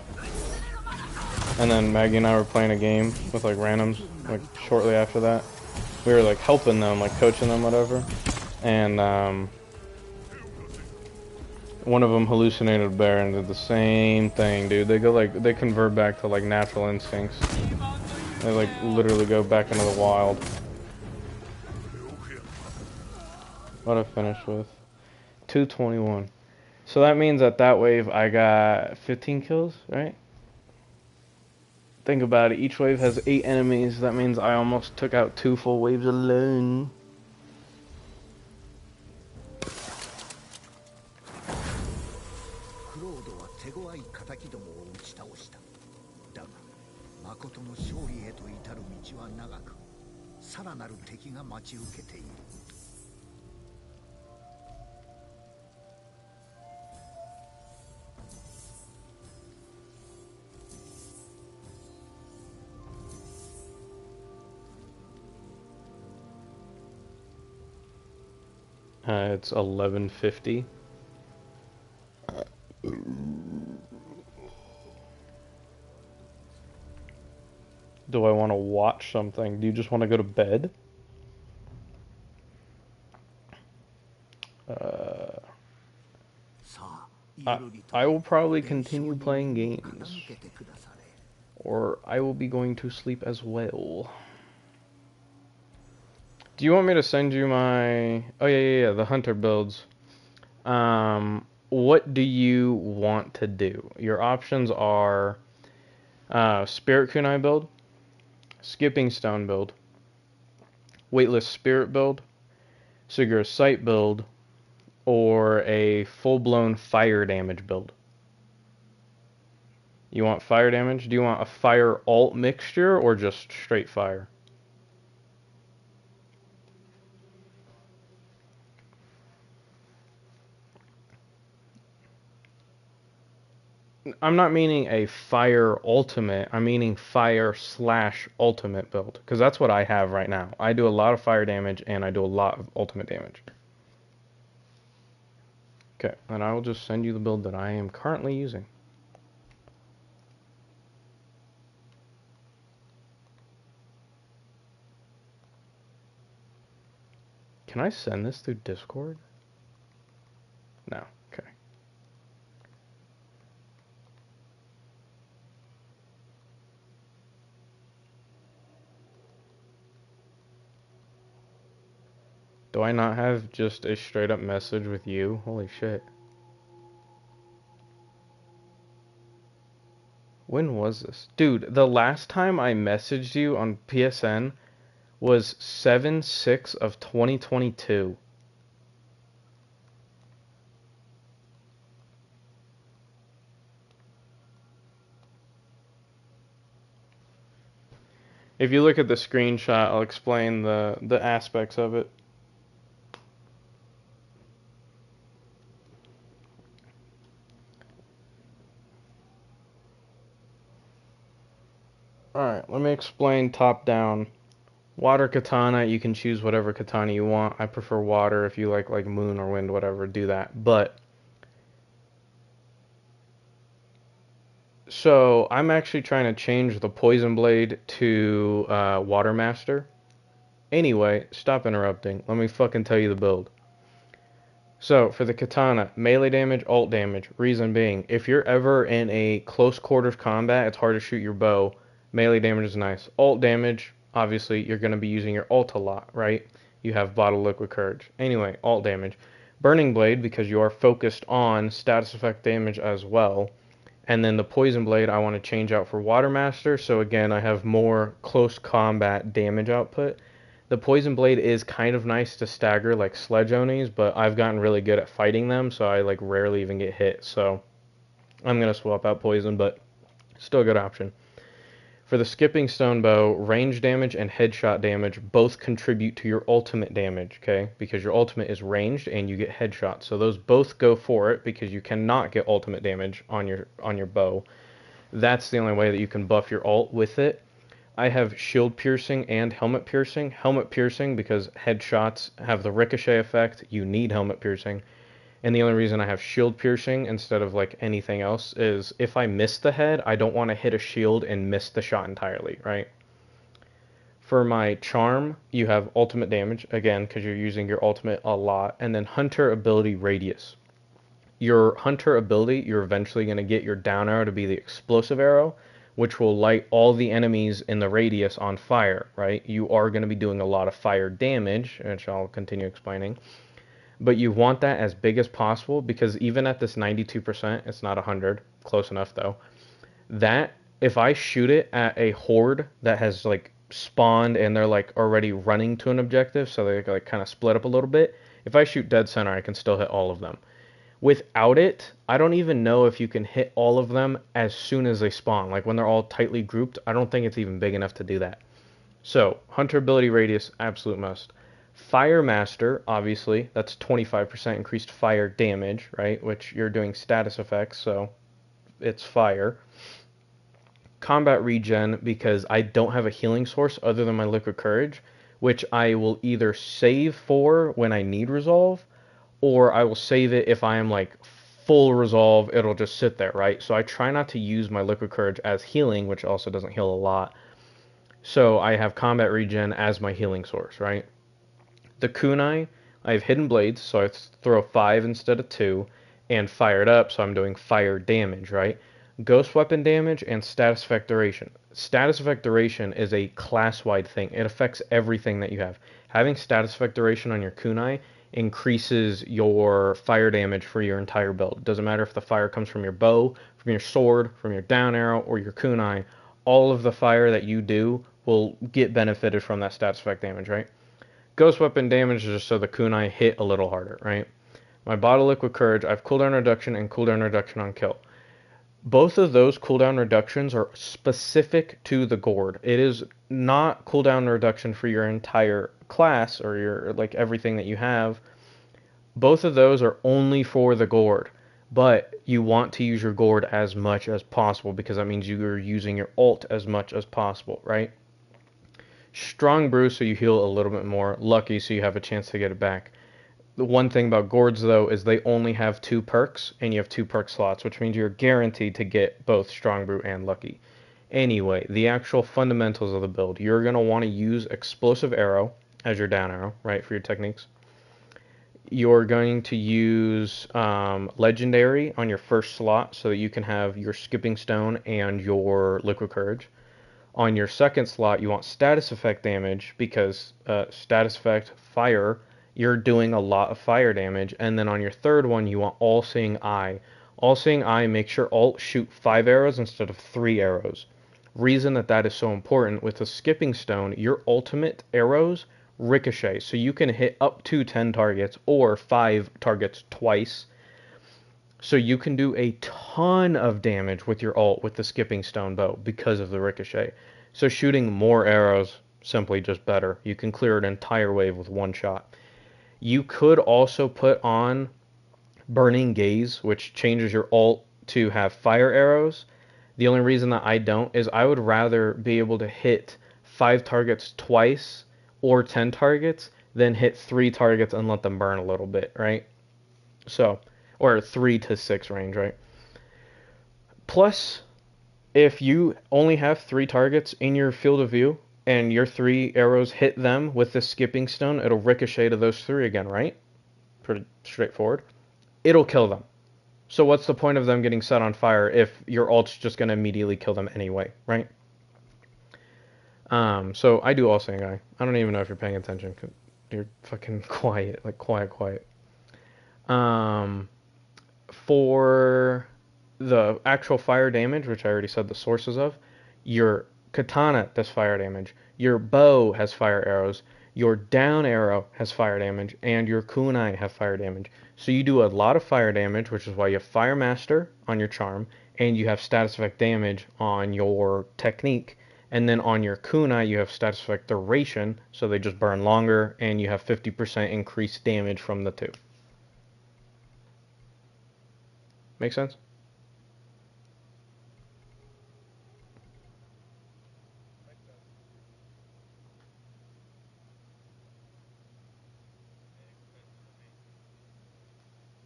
And then Maggie and I were playing a game with, like, randoms, like, shortly after that. We were, like, helping them, like, coaching them, whatever. And, one of them hallucinated a bear and did the same thing, dude. They go, like, they convert back to, like, natural instincts. They, like, literally go back into the wild. What I finished with? 221. So that means that wave I got 15 kills, right? Think about it. Each wave has 8 enemies. That means I almost took out 2 full waves alone. It's 11:50. Do I want to watch something? Do you just want to go to bed? I will probably continue playing games. Or I will be going to sleep as well. Do you want me to send you my... Oh, yeah, the hunter builds. What do you want to do? Your options are Spirit Kunai build, Skipping Stone build, Weightless Spirit build, Sigur's Sight build, or a full-blown fire damage build. You want fire damage? Do you want a fire alt mixture or just straight fire? I'm not meaning a fire ultimate. I'm meaning fire slash ultimate build. Because that's what I have right now. I do a lot of fire damage and I do a lot of ultimate damage. Okay, and I will just send you the build that I am currently using. Can I send this through Discord? No. Okay. Do I not have just a straight up message with you? Holy shit. When was this? Dude, the last time I messaged you on PSN was 7/6 of 2022. If you look at the screenshot, I'll explain the aspects of it. Alright, let me explain top down. Water katana, you can choose whatever katana you want. I prefer water. If you like moon or wind, whatever, do that. But, so, I'm actually trying to change the poison blade to water master. Anyway, stop interrupting. Let me fucking tell you the build. So, for the katana, melee damage, ult damage. Reason being, if you're ever in a close quarters combat, it's hard to shoot your bow. Melee damage is nice. Ult damage, obviously, you're going to be using your ult a lot, right? You have bottle liquid courage. Anyway, ult damage. Burning blade, because you are focused on status effect damage as well. And then the poison blade, I want to change out for water master. So again, I have more close combat damage output. The poison blade is kind of nice to stagger like sledge onis, but I've gotten really good at fighting them, so I like rarely even get hit. So I'm gonna swap out poison, but still a good option. For the skipping stone bow, range damage and headshot damage both contribute to your ultimate damage, okay? Because your ultimate is ranged and you get headshots. So those both go for it because you cannot get ultimate damage on your bow. That's the only way that you can buff your ult with it. I have shield piercing and helmet piercing. Helmet piercing because headshots have the ricochet effect. You need helmet piercing. And the only reason I have shield piercing instead of like anything else is if I miss the head, I don't want to hit a shield and miss the shot entirely, right? For my charm, you have ultimate damage, again, because you're using your ultimate a lot, and then hunter ability radius. Your hunter ability, you're eventually going to get your down arrow to be the explosive arrow, which will light all the enemies in the radius on fire, right? You are going to be doing a lot of fire damage, which I'll continue explaining. But you want that as big as possible because even at this 92%, it's not 100, close enough though. That, if I shoot it at a horde that has like spawned and they're like already running to an objective, so they like kind of split up a little bit, if I shoot dead center, I can still hit all of them. Without it, I don't even know if you can hit all of them as soon as they spawn. Like when they're all tightly grouped, I don't think it's even big enough to do that. So, hunter ability radius, absolute must. Fire Master, obviously, that's 25% increased fire damage, right? Which you're doing status effects, so it's fire. Combat regen, because I don't have a healing source other than my liquid courage, which I will either save for when I need resolve, or I will save it if I am like full resolve, it'll just sit there, right? So I try not to use my liquid courage as healing, which also doesn't heal a lot. So I have combat regen as my healing source, right? The kunai, I have hidden blades, so I throw 5 instead of 2, and fire it up, so I'm doing fire damage, right? Ghost weapon damage and status effect duration. Status effect duration is a class-wide thing. It affects everything that you have. Having status effect duration on your kunai increases your fire damage for your entire build. It doesn't matter if the fire comes from your bow, from your sword, from your down arrow, or your kunai. All of the fire that you do will get benefited from that status effect damage, right? Ghost weapon damage is just so the kunai hit a little harder, right? My bottle liquid courage, I have cooldown reduction and cooldown reduction on kill. Both of those cooldown reductions are specific to the gourd. It is not cooldown reduction for your entire class or your like everything that you have. Both of those are only for the gourd, but you want to use your gourd as much as possible because that means you are using your ult as much as possible, right? Strong brew so you heal a little bit more. Lucky so you have a chance to get it back. The one thing about gourds though is they only have 2 perks and you have 2 perk slots, which means you're guaranteed to get both strong brew and lucky. Anyway, the actual fundamentals of the build. You're going to want to use explosive arrow as your down arrow, right, for your techniques. You're going to use legendary on your first slot so that you can have your skipping stone and your liquid courage. On your second slot, you want status effect damage because status effect fire, you're doing a lot of fire damage. And then on your third one, you want all-seeing eye. All-seeing eye makes your ult shoot 5 arrows instead of 3 arrows. Reason that that is so important, with the skipping stone, your ultimate arrows ricochet. So you can hit up to 10 targets or 5 targets twice. So you can do a ton of damage with your ult with the skipping stone bow because of the ricochet. So shooting more arrows, simply just better. You can clear an entire wave with one shot. You could also put on Burning Gaze, which changes your ult to have fire arrows. The only reason that I don't is I would rather be able to hit 5 targets twice or 10 targets than hit 3 targets and let them burn a little bit, right? So, or 3 to 6 range, right? Plus, if you only have 3 targets in your field of view and your 3 arrows hit them with the skipping stone, it'll ricochet to those 3 again, right? Pretty straightforward. It'll kill them. So what's the point of them getting set on fire if your ult's just gonna immediately kill them anyway, right? So I do all seeing eye. I don't even know if you're paying attention. 'Cause you're fucking quiet, like quiet. Um, for the actual fire damage, which I already said the sources of, your katana does fire damage, your bow has fire arrows, your down arrow has fire damage, and your kunai have fire damage. So you do a lot of fire damage, which is why you have Fire Master on your charm, and you have status effect damage on your technique. And then on your kunai, you have status effect duration, so they just burn longer, and you have 50% increased damage from the two. Make sense?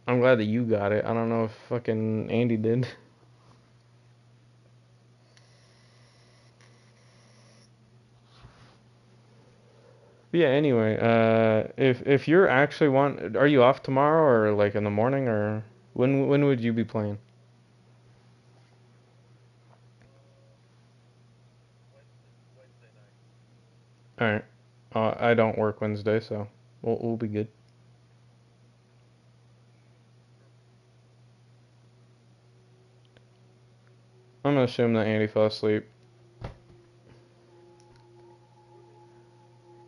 I'm glad that you got it. I don't know if fucking Andy did. But yeah, anyway, if you're actually are you off tomorrow or like in the morning or when would you be playing? All right. I don't work Wednesday, so we'll be good. I'm gonna assume that Andy fell asleep.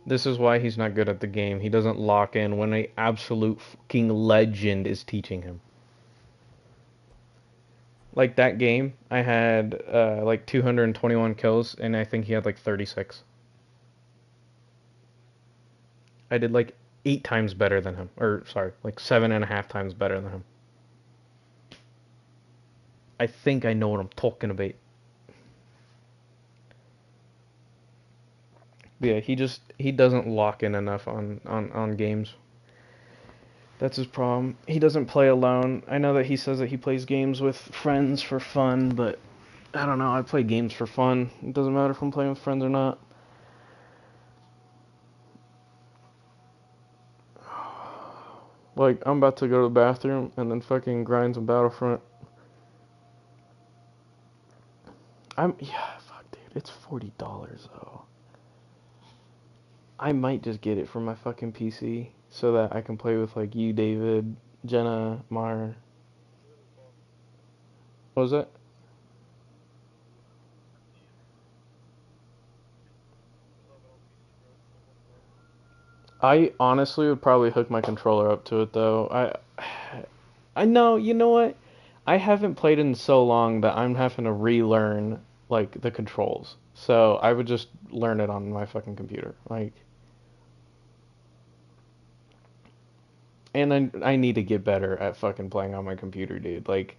This is why he's not good at the game. He doesn't lock in when a absolute fucking legend is teaching him. Like that game, I had like 221 kills, and I think he had like 36. I did like 8 times better than him, or sorry, like 7.5 times better than him. I think I know what I'm talking about. But yeah, he doesn't lock in enough on games. That's his problem. He doesn't play alone. I know that he says that he plays games with friends for fun, but I don't know. I play games for fun. It doesn't matter if I'm playing with friends or not. Like, I'm about to go to the bathroom and then fucking grind some Battlefront. Yeah, fuck, dude. It's $40 though. I might just get it for my fucking PC so that I can play with like you, David, Jenna, Mar. What was it? I honestly would probably hook my controller up to it though. I know, you know what? I haven't played in so long that I'm having to relearn like the controls. So I would just learn it on my fucking computer. Like, and I need to get better at fucking playing on my computer, dude. Like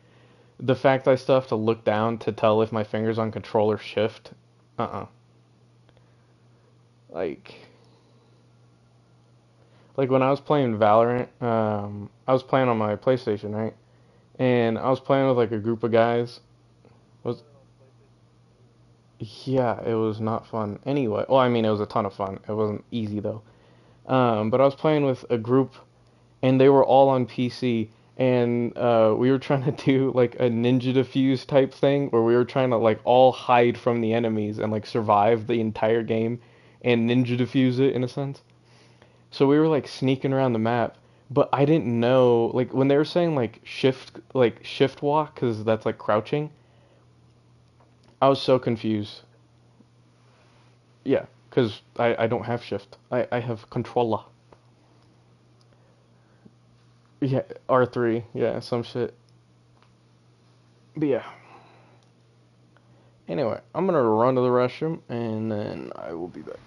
the fact I still have to look down to tell if my fingers on controller shift. Uh-uh. Like like when I was playing Valorant, I was playing on my PlayStation, right? And I was playing with like a group of guys. Was Yeah, it was not fun. Anyway, well, I mean, it was a ton of fun. It wasn't easy though. But I was playing with a group, and they were all on PC, and we were trying to do like a ninja defuse type thing, where we were trying to like all hide from the enemies and like survive the entire game, and ninja defuse it in a sense. So we were like sneaking around the map, but I didn't know like when they were saying like shift walk because that's like crouching. I was so confused. Yeah, because I don't have shift. I have controller. Yeah, R3. Yeah, some shit. But yeah. Anyway, I'm gonna run to the restroom and then I will be back.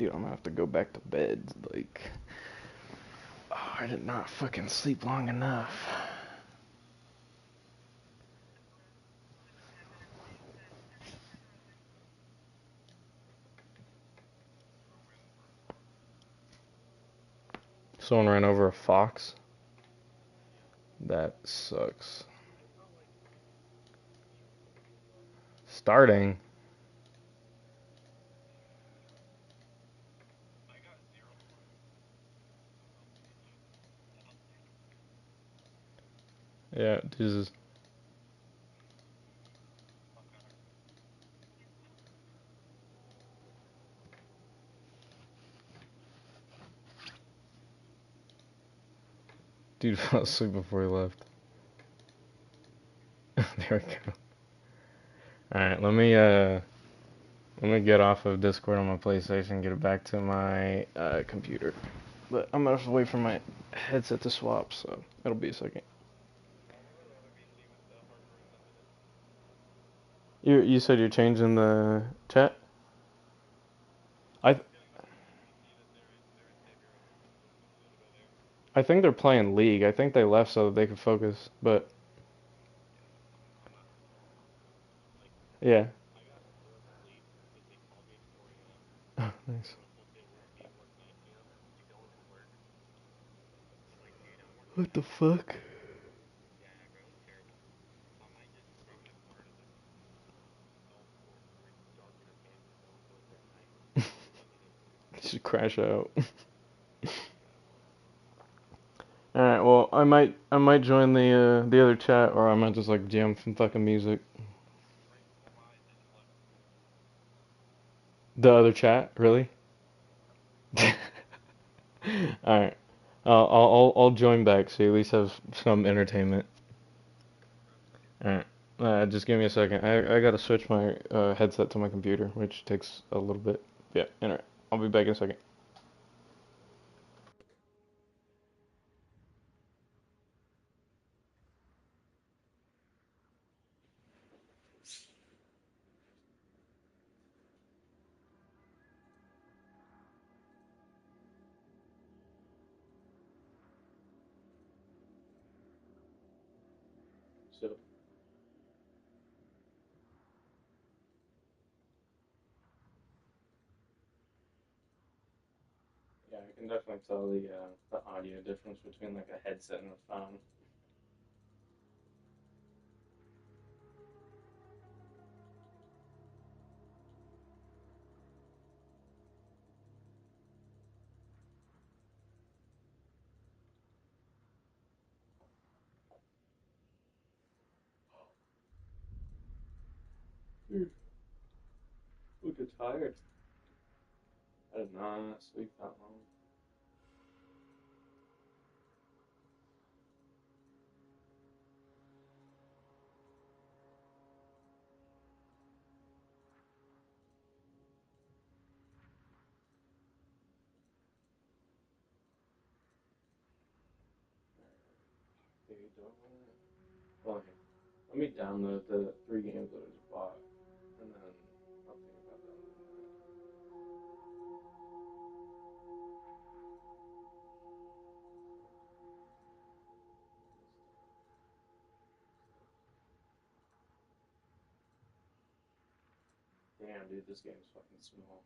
Dude, I'm gonna have to go back to bed. Like, oh, I did not fucking sleep long enough. Someone ran over a fox. That sucks. Starting. Yeah, this is. Dude fell asleep before he left. There we go. Alright, let me get off of Discord on my PlayStation and get it back to my computer. But I'm gonna have to wait for my headset to swap, so it'll be a second. You said you're changing the chat? I I think they're playing League. I think they left so that they could focus. But yeah. Nice. What the fuck? Should crash out. All right. Well, I might join the other chat, or I might just like jam some fucking music. The other chat, really? All right. I'll join back so you at least have some entertainment. All right. Just give me a second. I gotta switch my headset to my computer, which takes a little bit. Yeah. All right. I'll be back in a second. So yeah, I can definitely tell the audio difference between like a headset and a phone. Dude, look, you're tired. I did not sleep that long. Dude, do I want to? Well, okay. Let me download the 3 games that I just bought, and then I'll think about that in a minute. Damn, dude, this game's fucking small.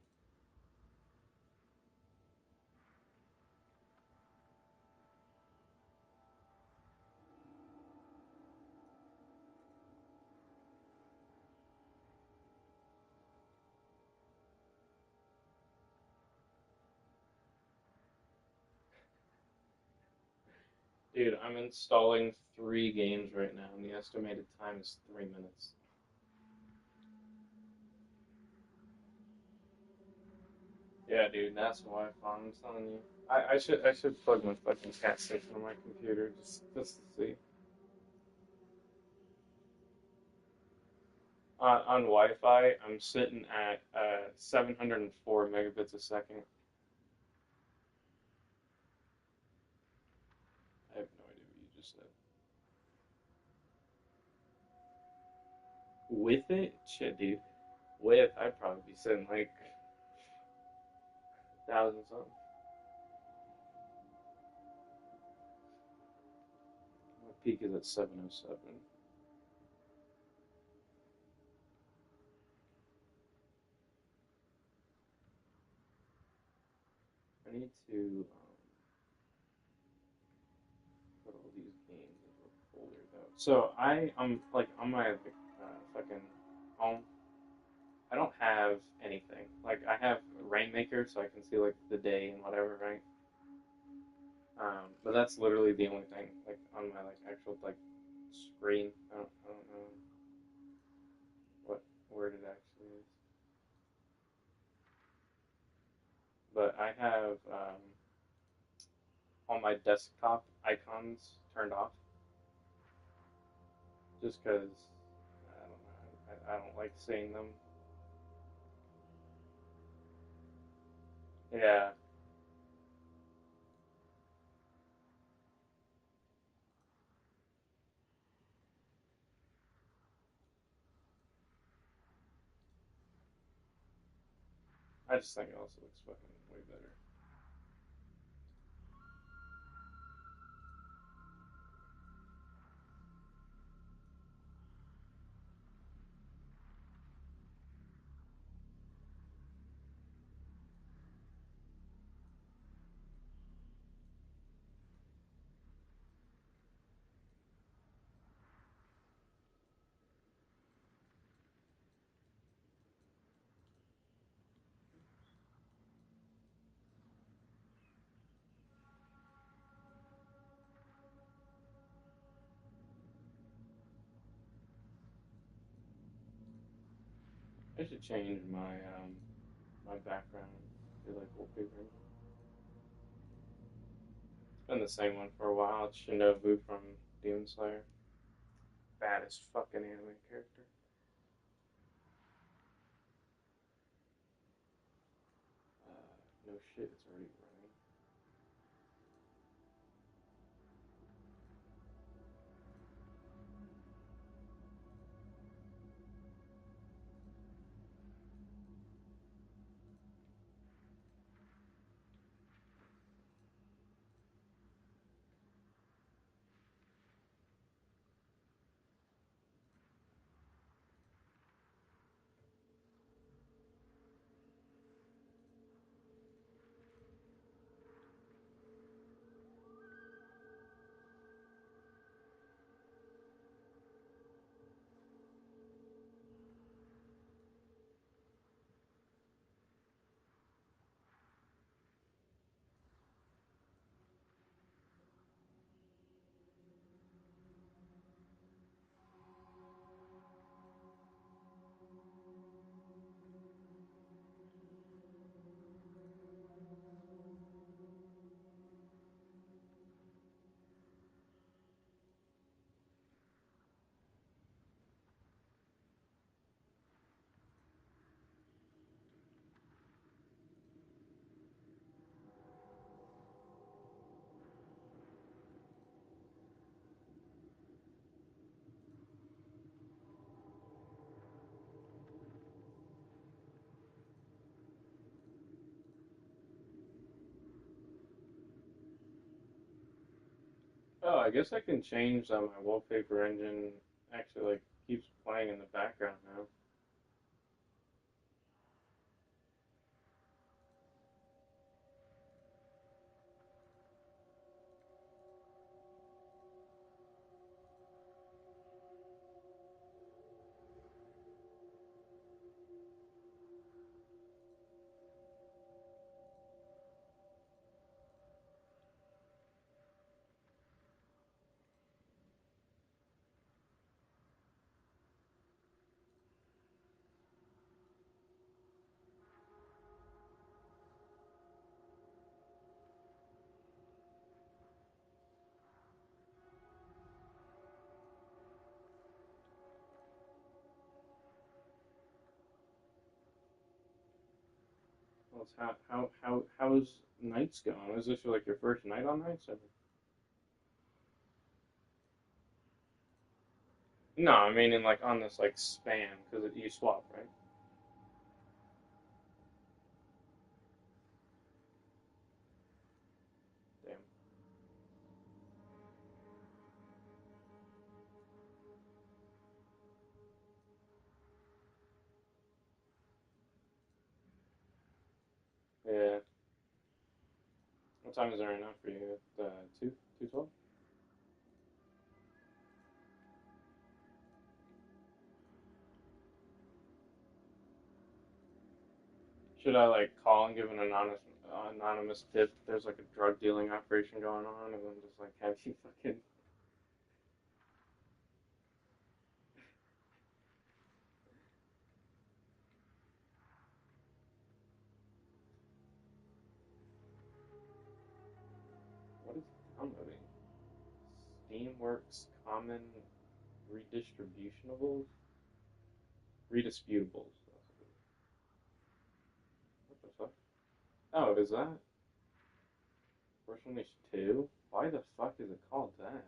Dude, I'm installing 3 games right now, and the estimated time is 3 minutes. Yeah, dude, that's Wi-Fi. I'm telling you. I should plug my fucking cat station on my computer just to see. On Wi-Fi, I'm sitting at 704 megabits a second. I have no idea what you just said. With it, shit, dude. With, I'd probably be sitting like thousand something. My peak is at 707. I need to put all these games into a folder though. So I'm like on my fucking home. I don't have anything. Like I have Rainmaker, so I can see like the day and whatever, right? But that's literally the only thing like on my like actual like screen. I don't know what word it actually is, but I have all my desktop icons turned off just because I don't know. I don't like seeing them. Yeah, I just think it also looks fucking way better. I should change my background to like wallpaper engine. It's been the same one for a while. It's Shinobu from Demon Slayer. Baddest fucking anime character. No shit, it's already running. Oh, I guess I can change that my wallpaper engine actually like keeps playing in the background now. Well, it's how's nights going? Is this like your first night on nights? Or... No, I mean in like on this like span because you swap, right? What time is it right now for you? 2:12. Should I like call and give an anonymous tip? There's like a drug dealing operation going on, and then just like have you fucking. What is downloading? Steamworks Common Redistributables? Redisputables. What the fuck? Oh, is that? Version 2? Why the fuck is it called that?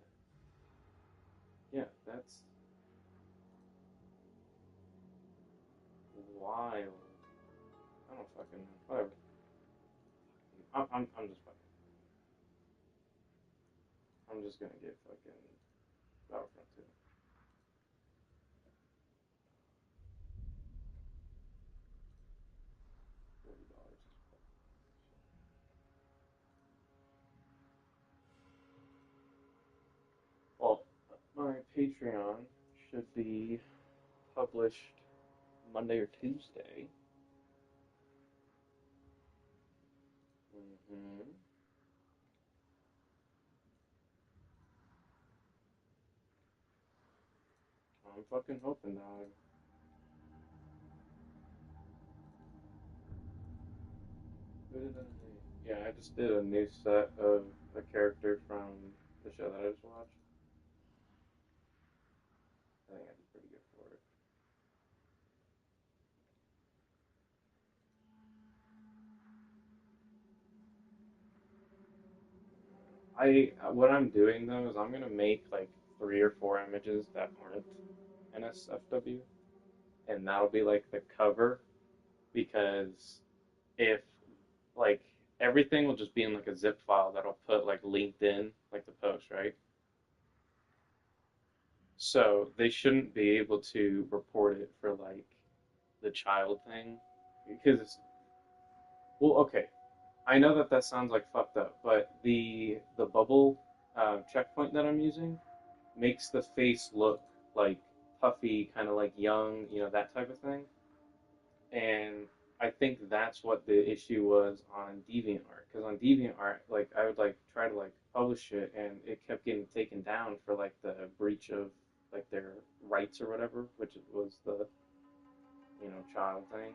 Yeah, that's wild. I don't fucking know. Whatever. I'm just fucking. I'm just gonna get fucking Battlefront 2. $40. Well, my Patreon should be published Monday or Tuesday. hmm I'm fucking hoping, dog. Who did I? Yeah, I just did a new set of a character from the show that I just watched. I think I did pretty good for it. What I'm doing though is I'm gonna make like 3 or 4 images that aren't NSFW, and that'll be like the cover because if like everything will just be in like a zip file that'll put like LinkedIn, like the post, right? So they shouldn't be able to report it for like the child thing because well, okay, I know that that sounds like fucked up, but the bubble checkpoint that I'm using makes the face look like puffy, kind of like young, that type of thing. And I think that's what the issue was on DeviantArt. Because on DeviantArt, like I would like try to like publish it, and it kept getting taken down for like the breach of like their rights or whatever, which was the child thing.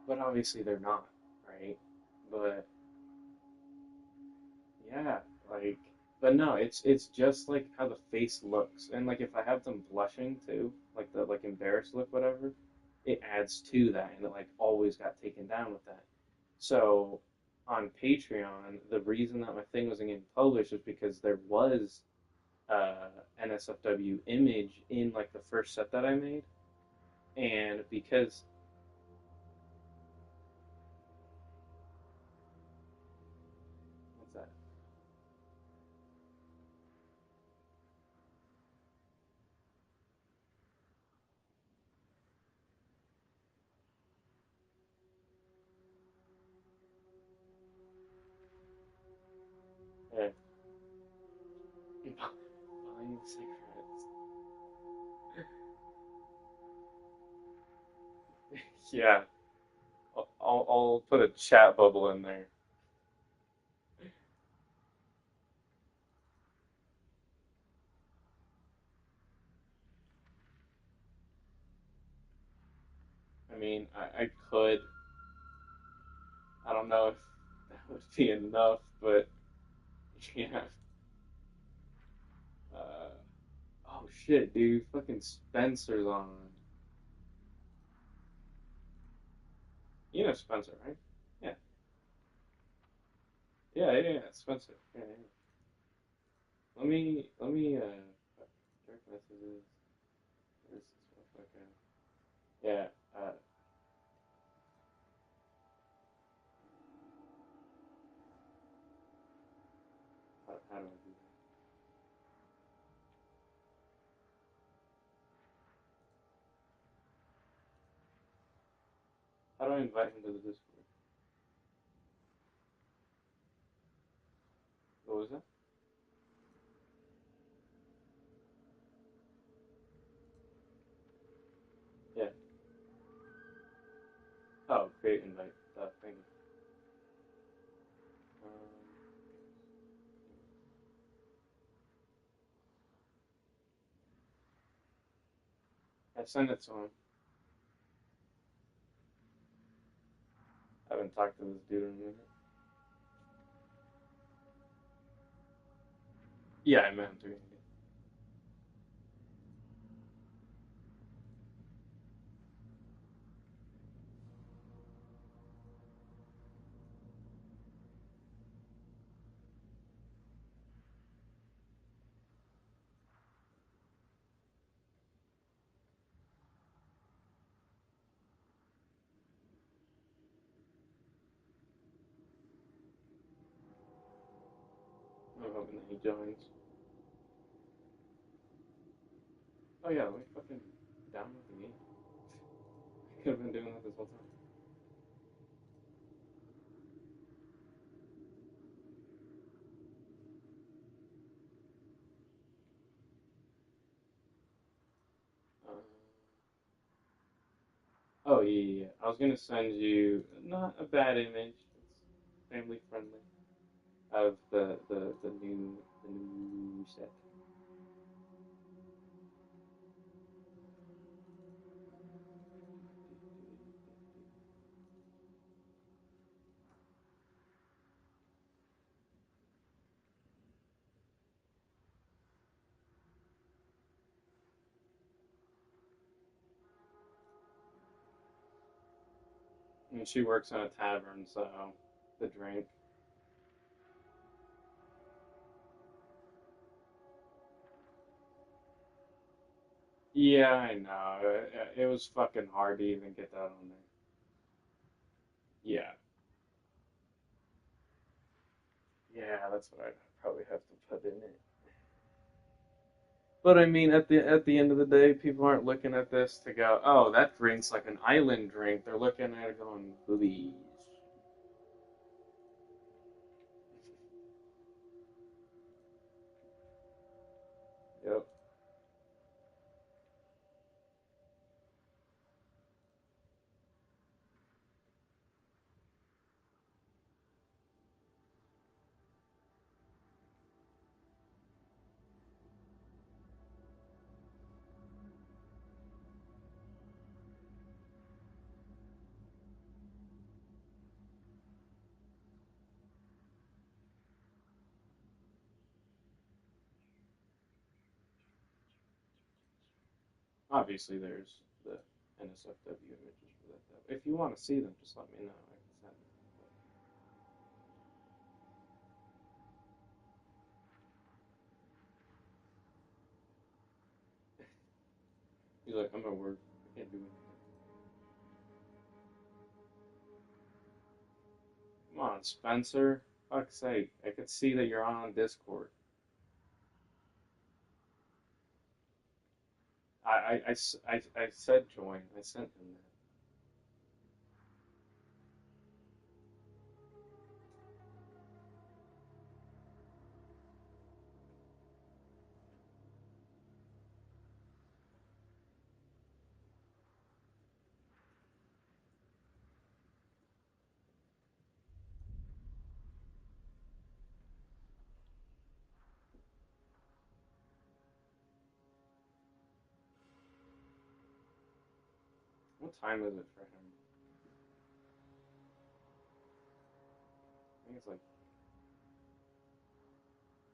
But obviously they're not, right? But yeah, like, but no, it's just like how the face looks, and like if I have them blushing too, like the like embarrassed look, whatever, it adds to that, and it like always got taken down with that. So on Patreon, the reason that my thing wasn't getting published is because there was NSFW image in like the first set that I made, and because what's that? Yeah, buying cigarettes. Yeah, I'll put a chat bubble in there. I mean, I could. I don't know if that would be enough, but yeah. Uh, oh shit, dude, fucking Spencer's on. You know Spencer, right? Yeah, yeah, Spencer. Yeah, yeah. Direct messages. Where's this motherfucker? Yeah. How do I do that? How do I invite him to the Discord? was that? Yeah. Oh, create invite. Thank you. I sent it to him. I haven't talked to this dude in a minute. Yeah, I meant to. I'm hoping that he joins. Oh yeah, let me fucking download the game. I could have been doing that this whole time. Uh, oh yeah. I was gonna send you not a bad image. It's family friendly of the new set. And she works in a tavern, so the drink. Yeah, I know. It was fucking hard to even get that on there. Yeah, yeah, that's what I probably have to put in it. But I mean, at the end of the day, people aren't looking at this to go, oh, that drink's like an island drink. They're looking at it going, boobies. Yep. Obviously, there's the NSFW images for that. Though. If you want to see them, just let me know. I can send them. But he's like, I'm at work. I can't do anything. Come on, Spencer. Fuck's sake. I could see that you're on Discord. I said join. I sent him that. What time is it for him? I think it's like,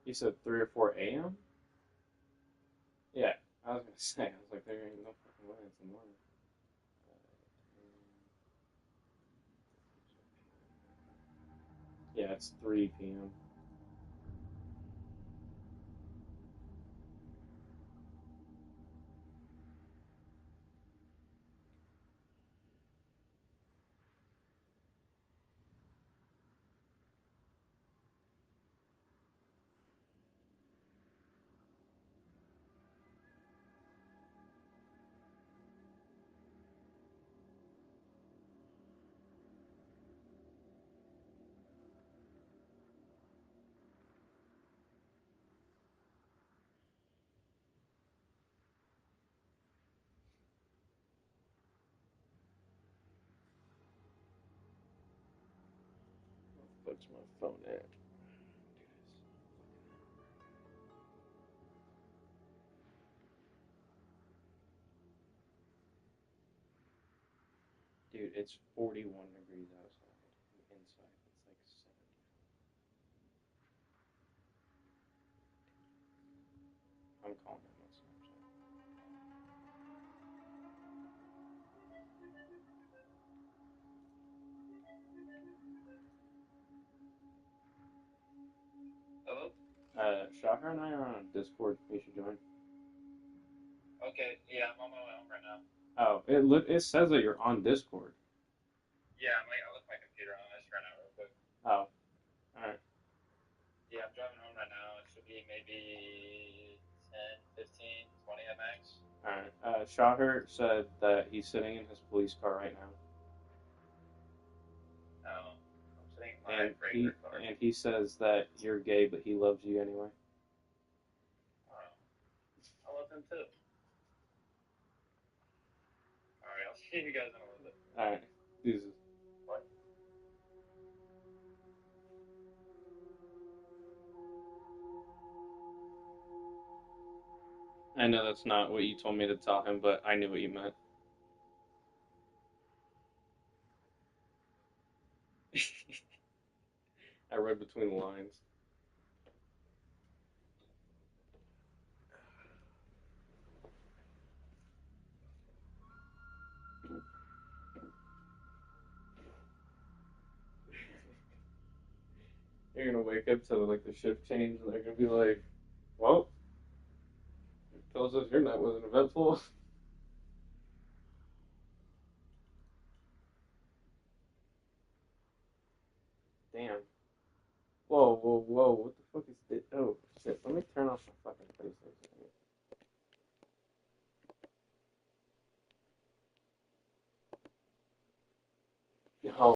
he said 3 or 4 a.m.? Yeah, I was gonna say. I was like, there ain't no fucking way it's in the morning. Yeah, it's 3 p.m. fuck's my phone at? Dude, it's 41 degrees outside. Inside, it's like 70. I'm calling him on Snapchat. Hello? Shahar and I are on Discord. You should join. Okay, yeah, I'm on my way home right now. Oh, it says that you're on Discord. Yeah, I left my computer on. I just ran out real quick. Oh, alright. Yeah, I'm driving home right now. It should be maybe 10, 15, 20 at max. Alright. Shahar said that he's sitting in his police car right now. I'm sitting in my regular car. And he says that you're gay, but he loves you anyway. I love him too. Alright, I'll see you guys in a little bit. Alright. Jesus. Bye. I know that's not what you told me to tell him, but I knew what you meant. I read between the lines. You're gonna wake up to like the shift change, and they're gonna be like, "Well, tells us your night wasn't eventful." Damn. Whoa, whoa, whoa! What the fuck is this? Oh shit! Let me turn off my fucking PlayStation. Oh